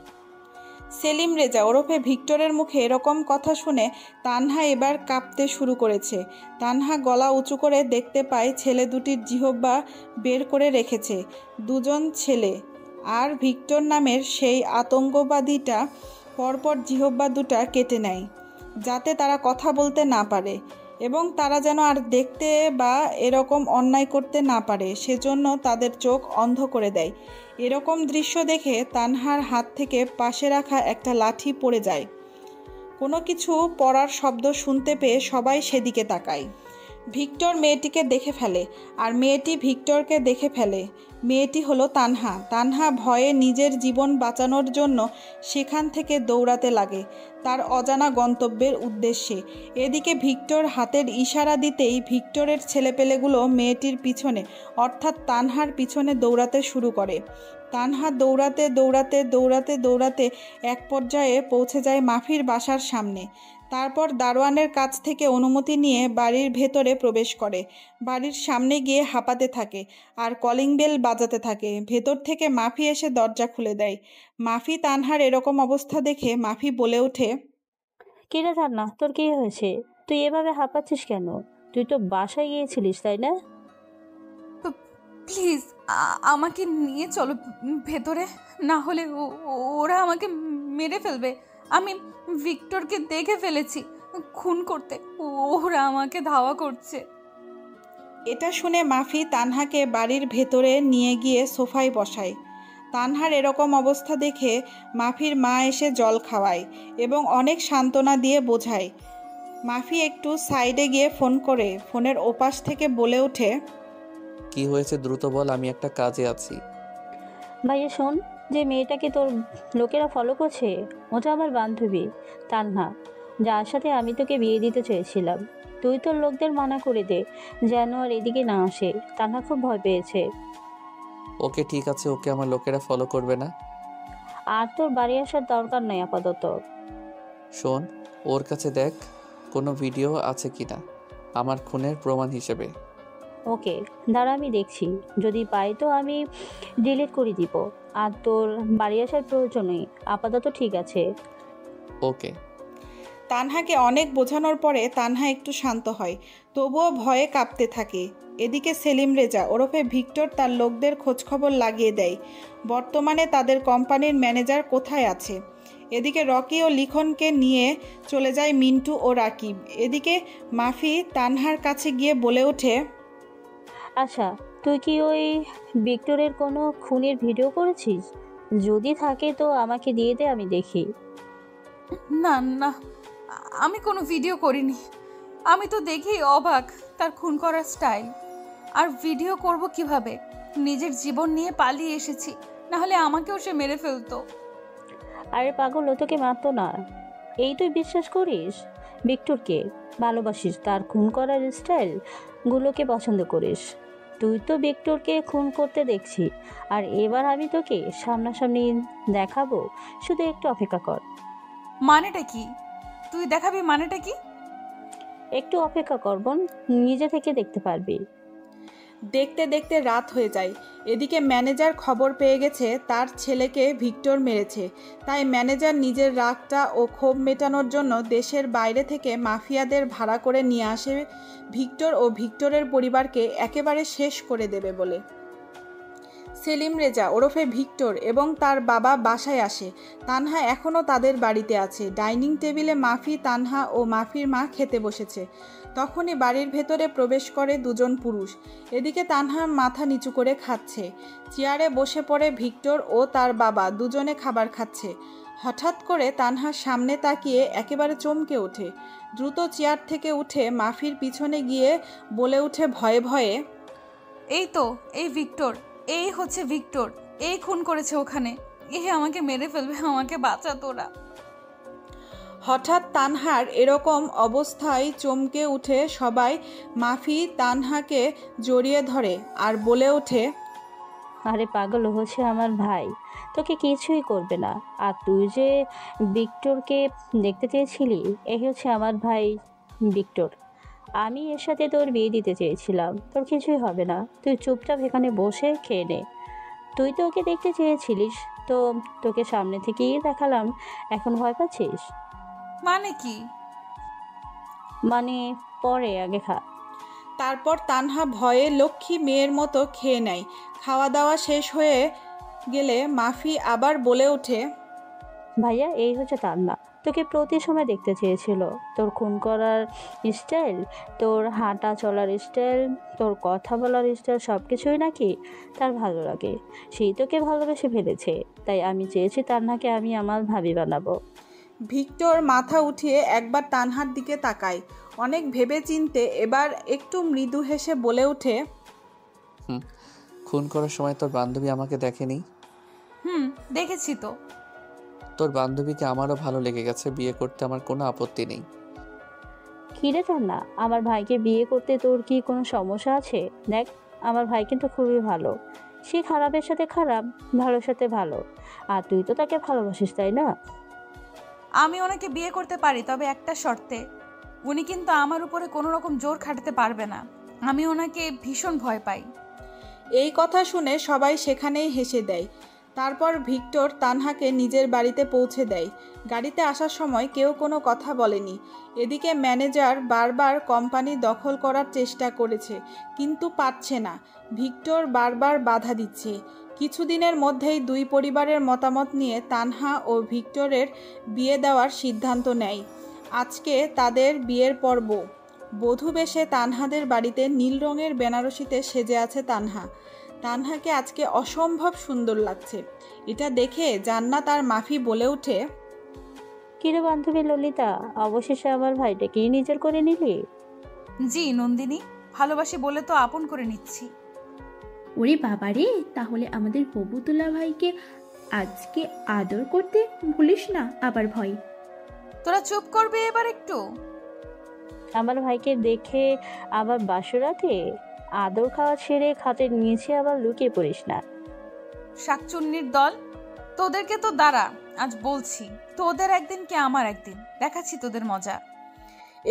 সেলিম রেজা ওরফে ভিক্টরের মুখে এরকম কথা শুনে তানহা এবার কাঁপতে শুরু করেছে। তানহা গলা উঁচু করে দেখতে পায় ছেলে দুটির জিহ্বা বের করে রেখেছে। দুজন ছেলে আর ভিক্টর নামের সেই আতঙ্কবাদীটা পরপর জিহ্বা দুটা কেটে নেয় যাতে তারা কথা বলতে না পারে এবং তারা যেন আর দেখতে বা এরকম অন্যায় করতে না পারে, সেজন্য তাদের চোখ অন্ধ করে দেয়। এরকম দৃশ্য দেখে তানহার হাত থেকে পাশে রাখা একটা লাঠি পড়ে যায়। কোনো কিছু পড়ার শব্দ শুনতে পেয়ে সবাই সেদিকে তাকায়। ভিক্টর মেয়েটিকে দেখে ফেলে আর মেয়েটি ভিক্টরকে দেখে ফেলে। মেয়েটি হলো তানহা। তানহা ভয়ে নিজের জীবন বাঁচানোর জন্য সেখান থেকে দৌড়াতে লাগে তার অজানা গন্তব্যের উদ্দেশ্যে। এদিকে ভিক্টর হাতের ইশারা দিতেই ভিক্টরের ছেলেপেলেগুলো মেয়েটির পিছনে অর্থাৎ তানহার পিছনে দৌড়াতে শুরু করে। তানহা দৌড়াতে দৌড়াতে দৌড়াতে দৌড়াতে এক পর্যায়ে পৌঁছে যায় মাফির বাসার সামনে। তারপর দারোয়ানের কাছ থেকে অনুমতি নিয়ে বাড়ির ভেতরে প্রবেশ করে। বাড়ির সামনে গিয়ে হাঁপাতে থাকে আর কলিং বেল বাজাতে থাকে। ভেতর থেকে মাফি এসে দরজা খুলে দেয়। মাফি তানহার এরকম অবস্থা দেখে মাফি বলে ওঠে, কিরে জান্নাত, তোর কি হয়েছে? তুই এভাবে হাঁপাচ্ছিস কেন? তুই তো বাসায় গিয়েছিলিস, তাই না? প্লিজ আমাকে নিয়ে চলো ভেতরে, না হলে ওরা আমাকে মেরে ফেলবে। আমি ভিক্টরকে দেখে ফেলেছি খুন করতে, ওরা আমাকে ধাওয়া করছে। এটা শুনে মাফি তানহাকে বাড়ির ভেতরে নিয়ে গিয়ে সোফায় বসায়। তানহার এরকম অবস্থা দেখে মাফির মা এসে জল খাওয়ায় এবং অনেক সান্ত্বনা দিয়ে বোঝায়। মাফি একটু সাইডে গিয়ে ফোন করে ফোনের ওপাশ থেকে বলে ওঠে, কি হয়েছে দ্রুত বল, আমি একটা কাজে আছি। ভাইয়া শোন, যে মেয়েটাকে তোর লোকেরা ফলো করছে ওটা আমার বান্ধবী তানহা, যার সাথে আমি তোকে বিয়ে দিতে চেয়েছিলাম। তুই তোর লোকদের মানা করে দে যেন আর এদিকে না আসে। তানহা খুব ভয় পেয়েছে। ওকে ঠিক আছে, ওকে আমার লোকেরা ফলো করবে না। আর তোর বাড়ি আসার দরকার নাই আপাতত। শোন, ওর কাছে দেখ কোনো ভিডিও আছে কিনা আমার খুনের প্রমাণ হিসেবে। ওকে দাঁড়া, আমি দেখছি, যদি পাই তো আমি ডিলিট করে দিব। আর তোর বাড়ি আসার প্রয়োজন নেই, আপাতত ঠিক আছে। ওকে। তানহাকে অনেক বোঝানোর পরে তানহা একটু শান্ত হয়, তবুও ভয়ে কাঁপতে থাকে। এদিকে সেলিম রেজা ওরফে ভিক্টর তার লোকদের খোঁজখবর লাগিয়ে দেয় বর্তমানে তাদের কোম্পানির ম্যানেজার কোথায় আছে। এদিকে রকি ও লিখনকে নিয়ে চলে যায় মিন্টু ও রাকিব। এদিকে মাফি তানহার কাছে গিয়ে বলে ওঠে, আচ্ছা তুই কি ওই ভিক্টরের কোনো খুনের ভিডিও করেছিস? যদি থাকে তো আমাকে দিয়ে দে, আমি দেখি। না না, আমি কোনো ভিডিও করিনি। আমি তো দেখেই অবাক তার খুন করার স্টাইল। আর ভিডিও করব কিভাবে? নিজের জীবন নিয়ে পালিয়ে এসেছি, না হলে আমাকেও সে মেরে ফেলতো। আরে পাগল, ও তোকে মারতো না। এই তুই বিশ্বাস করিস? ভিক্টরকে ভালোবাসিস, তার খুন করার স্টাইল গুলোকে পছন্দ করিস। তুই তো ভিক্টরকে খুন করতে দেখছি, আর এবার আমি তোকে সামনাসামনি দেখাবো, শুধু একটু অপেক্ষা কর। মানেটা কি? তুই দেখাবি মানেটা কি? একটু অপেক্ষা কর বোন, নিজে থেকে দেখতে পারবি। দেখতে দেখতে রাত হয়ে যায়। এদিকে ম্যানেজার খবর পেয়ে গেছে তার ছেলেকে ভিক্টর মেরেছে। তাই ম্যানেজার নিজের রাগটা ও ক্ষোভ মেটানোর জন্য দেশের বাইরে থেকে মাফিয়াদের ভাড়া করে নিয়ে আসে ভিক্টর ও ভিক্টরের পরিবারকে একেবারে শেষ করে দেবে বলে। সেলিম রেজা ওরফে ভিক্টর এবং তার বাবা বাসায় আসে। তানহা এখনও তাদের বাড়িতে আছে। ডাইনিং টেবিলে মাফি, তানহা ও মাফির মা খেতে বসেছে। তখনই বাড়ির ভেতরে প্রবেশ করে দুজন পুরুষ। এদিকে তানহা মাথা নিচু করে খাচ্ছে। চেয়ারে বসে পড়ে ভিক্টর ও তার বাবা, দুজনে খাবার খাচ্ছে। হঠাৎ করে তানহার সামনে তাকিয়ে একেবারে চমকে ওঠে। দ্রুত চেয়ার থেকে উঠে মাফির পিছনে গিয়ে বলে ওঠে ভয়ে ভয়ে, এই তো, এই ভিক্টর, এই হচ্ছে ভিক্টর, এই খুন করেছে ওখানে। আমাকে মেরে ফেলবে, আমাকে বাঁচা তোরা। হঠাৎ তানহার এরকম অবস্থায় চমকে উঠে সবাই। মাফি তানহাকে জড়িয়ে ধরে আর বলে ওঠে, আরে পাগল, হচ্ছে আমার ভাই, তোকে কিছুই করবে না। আর তুই যে ভিক্টরকে দেখতে চেয়েছিলি, এই হচ্ছে আমার ভাই ভিক্টর। আমি এর সাথে তোর বিয়ে দিতে চেয়েছিলাম, তোর কিছুই হবে না। তুই চুপচাপ এখানে বসে খেয়ে নে। তুই তো ওকে দেখতে চেয়েছিলিস, তো তোকে সামনে থেকেই দেখালাম। এখন ভয় পাচ্ছিস? মানে কি? মানে পরে আগে খা। তারপর তানহা ভয়ে লক্ষ্মী মেয়ের মতো খেয়ে নেয়। খাওয়া দাওয়া শেষ হয়ে গেলে মাফি আবার বলে ওঠে, ভাইয়া এই হচ্ছে তান্না, তোকে প্রতি সময় দেখতে চেয়েছিল। তোর খুন করার স্টাইল, তোর হাঁটা চলার স্টাইল, তোর কথা বলার স্টাইল, সব কিছুই নাকি তার ভালো লাগে। সেই তোকে ভালোবেসে ফেলেছে। তাই আমি চেয়েছি তান্নাকে আমি আমার ভাবি বানাবো। ভিক্টর মাথা উঠিয়ে একবার তানহার দিকে তাকায়। অনেক ভেবে চিনতে এবার একটু মৃদু হেসে বলে ওঠে, খুন করার সময় তোর বান্ধবী আমাকে দেখেনি? দেখেছি তো। তোর বান্ধবীকে আমারও ভালো লেগে গেছে, বিয়ে করতে আমার কোনো আপত্তি নেই। কিরে তান্না, আমার ভাইকে বিয়ে করতে তোর কি কোনো সমস্যা আছে? দেখ, আমার ভাই কিন্তু খুবই ভালো। সে খারাপের সাথে খারাপ, ভালোর সাথে ভালো। আর তুই তো তাকে ভালোবাসিস, তাই না? আমি ওনাকে বিয়ে করতে পারি, তবে একটা শর্তে। উনি কিন্তু আমার উপরে কোনো রকম জোর খাটাতে পারবে না। আমি ওনাকে ভীষণ ভয় পাই। এই কথা শুনে সবাই সেখানেই হেসে দেয়। তারপর ভিক্টর তানহাকে নিজের বাড়িতে পৌঁছে দেয়। গাড়িতে আসার সময় কেউ কোনো কথা বলেনি। এদিকে ম্যানেজার বারবার কোম্পানি দখল করার চেষ্টা করেছে, কিন্তু পারছে না। ভিক্টর বারবার বাধা দিচ্ছে। কিছুদিনের মধ্যেই দুই পরিবারের মতামত নিয়ে তানহা ও ভিক্টরের বিয়ে দেওয়ার সিদ্ধান্ত নেয়। আজকে তাদের বিয়ের পর্ব। বধূ বেশে তানহাদের বাড়িতে নীল রঙের বেনারসিতে সেজে আছে তানহা। তানহাকে আজকে অসম্ভব সুন্দর লাগছে। এটা দেখে জান্নাত আর মাফি বলে ওঠে, কিরে বান্ধবী ললিতা, অবশেষে আমার ভাইটাকেই নিজের করে নিলি? জি নন্দিনী, ভালোবাসি বলে তো আপন করে নিচ্ছি। ওরে বাবারে, তাহলে আমাদের হবুতুল্লা ভাইকে আজকে আদর করতে ভুলিস না আবার ভয়। তোরা চুপ করবে এবার একটু। আমার ভাইকে দেখে আবার বাসরাতে আদর খাওয়া ছেড়ে খাতে নিয়েছে, আবার লুকিয়ে পড়িস না। শাকচুন্নির দল, তোদেরকে তো দাঁড়া, আজ বলছি, তোদের একদিন কি আমার একদিন, দেখাচ্ছি তোদের মজা।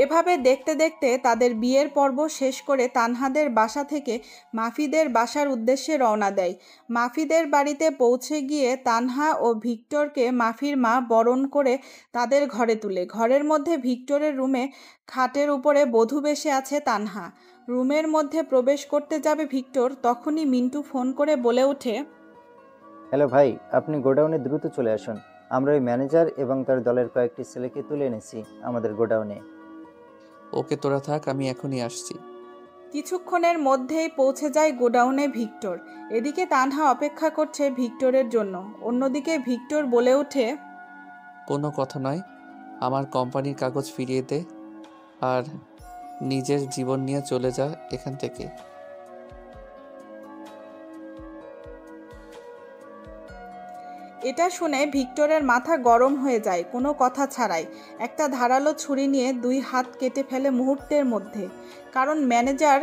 এভাবে দেখতে দেখতে তাদের বিয়ের পর্ব শেষ করে তানহাদের বাসা থেকে মাফিদের বাসার উদ্দেশ্যে রওনা দেয়। মাফিদের বাড়িতে পৌঁছে গিয়ে তানহা ও ভিক্টরকে মাফির মা বরণ করে তাদের ঘরে তুলে। ঘরের মধ্যে ভিক্টরের রুমে খাটের উপরে বধূ বেশে আছে তানহা। রুমের মধ্যে প্রবেশ করতে যাবে ভিক্টর, তখনই মিন্টু ফোন করে বলে ওঠে, হ্যালো ভাই, আপনি গোডাউনে দ্রুত চলে আসুন। আমরা ওই ম্যানেজার এবং তার দলের কয়েকটি ছেলেকে তুলে এনেছি আমাদের গোডাউনে। ওকে, তোরা থাক, আমি এখনই আসছি। কিছুক্ষণের মধ্যেই পৌঁছে যায় গোডাউনে ভিক্টর। এদিকে তানহা অপেক্ষা করছে ভিক্টরের জন্য। অন্যদিকে ভিক্টর বলে ওঠে, কোনো কথা নয়, আমার কোম্পানির কাগজ ফিরিয়ে দে আর নিজের জীবন নিয়ে চলে যা এখান থেকে। এটা শুনে ভিক্টরের মাথা গরম হয়ে যায়। কোনো কথা ছাড়াই একটা ধারালো ছুরি নিয়ে 2 হাত কেটে ফেলে মুহূর্তের মধ্যে। কারণ ম্যানেজার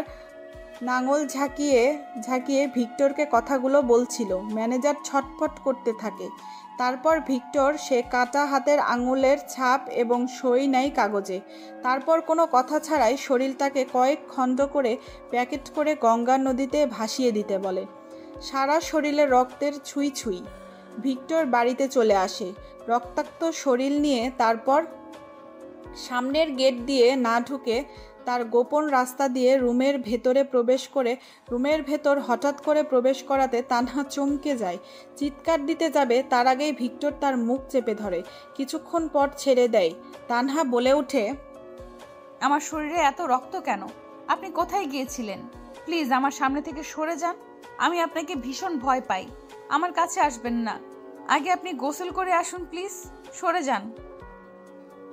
নাঙল ঝাঁকিয়ে ঝাঁকিয়ে ভিক্টরকে কথাগুলো বলছিল। ম্যানেজার ছটফট করতে থাকে। তারপর ভিক্টর সে কাটা হাতের আঙুলের ছাপ এবং সই নেয় কাগজে। তারপর কোনো কথা ছাড়াই শরীরটাকে কয়েক খণ্ড করে প্যাকেট করে গঙ্গা নদীতে ভাসিয়ে দিতে বলে। সারা শরীরে রক্তের ছুঁই ছুঁই। ভিক্টর বাড়িতে চলে আসে রক্তাক্ত শরীর নিয়ে। তারপর সামনের গেট দিয়ে না ঢুকে তার গোপন রাস্তা দিয়ে রুমের ভেতরে প্রবেশ করে রুমের ভেতর হঠাৎ করে প্রবেশ করাতে তানহা চমকে যায়। চিৎকার দিতে যাবে তার আগেই ভিক্টর তার মুখ চেপে ধরে। কিছুক্ষণ পর ছেড়ে দেয়। তানহা বলে ওঠে, আমার শরীরে এত রক্ত কেন? আপনি কোথায় গিয়েছিলেন? প্লিজ আমার সামনে থেকে সরে যান। আমি আপনাকে ভীষণ ভয় পাই। আমার কাছে আসবেন না। আগে আপনি গোসল করে আসুন প্লিজ। সরে যান।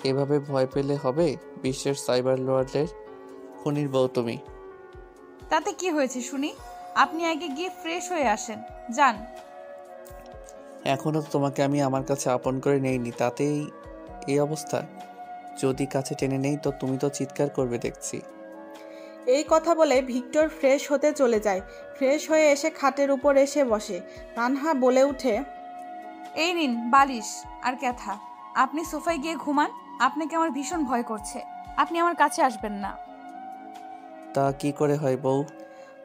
এভাবে ভয় পেলে হবে? বিশ্বের সাইবার লর্ডের খুনির বউ তুমি। তাতে কি হয়েছে শুনি? আপনি আগে গিয়ে ফ্রেশ হয়ে আসেন, যান। এখনো তোমাকে আমি আমার কাছে আপন করে নেইনি, তাতেই এই অবস্থা। যদি কাছে টেনে নেই তো তুমি তো চিৎকার করবে দেখছি। এই কথা বলে ভিক্টর ফ্রেশ হতে চলে যায়। ফ্রেশ হয়ে এসে খাটের উপর এসে বসে। তানহা বলে ওঠে, এই নিন বালিশ আর ক্যাথা, আপনি সোফায় গিয়ে ঘুমান। আপনাকে আমার ভীষণ ভয় করছে। আপনি আমার কাছে আসবেন না। তা কি করে হয় বউ?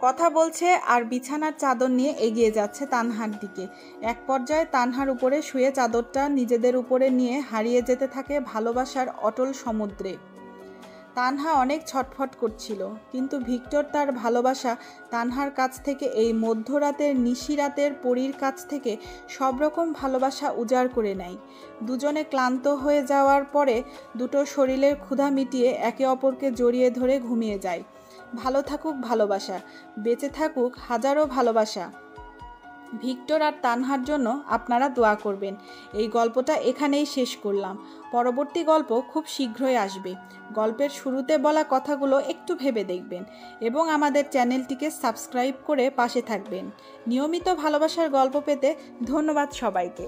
কথা বলছে আর বিছানার চাদর নিয়ে এগিয়ে যাচ্ছে তানহার দিকে। এক পর্যায়ে তানহার উপরে শুয়ে চাদরটা নিজেদের উপরে নিয়ে হারিয়ে যেতে থাকে ভালোবাসার অটল সমুদ্রে। তানহা অনেক ছটফট করছিল, কিন্তু ভিক্টর তার ভালোবাসা তানহার কাছ থেকে, এই মধ্যরাতের নিশিরাতের পরীর কাছ থেকে সব রকম ভালোবাসা উজাড় করে নেয়। দুজনে ক্লান্ত হয়ে যাওয়ার পরে দুটো শরীরের ক্ষুধা মিটিয়ে একে অপরকে জড়িয়ে ধরে ঘুমিয়ে যায়। ভালো থাকুক ভালোবাসা, বেঁচে থাকুক হাজারো ভালোবাসা। ভিক্টর আর তানহার জন্য আপনারা দোয়া করবেন। এই গল্পটা এখানেই শেষ করলাম। পরবর্তী গল্প খুব শীঘ্রই আসবে। গল্পের শুরুতে বলা কথাগুলো একটু ভেবে দেখবেন এবং আমাদের চ্যানেলটিকে সাবস্ক্রাইব করে পাশে থাকবেন। নিয়মিত ভালোবাসার গল্প পেতে ধন্যবাদ সবাইকে।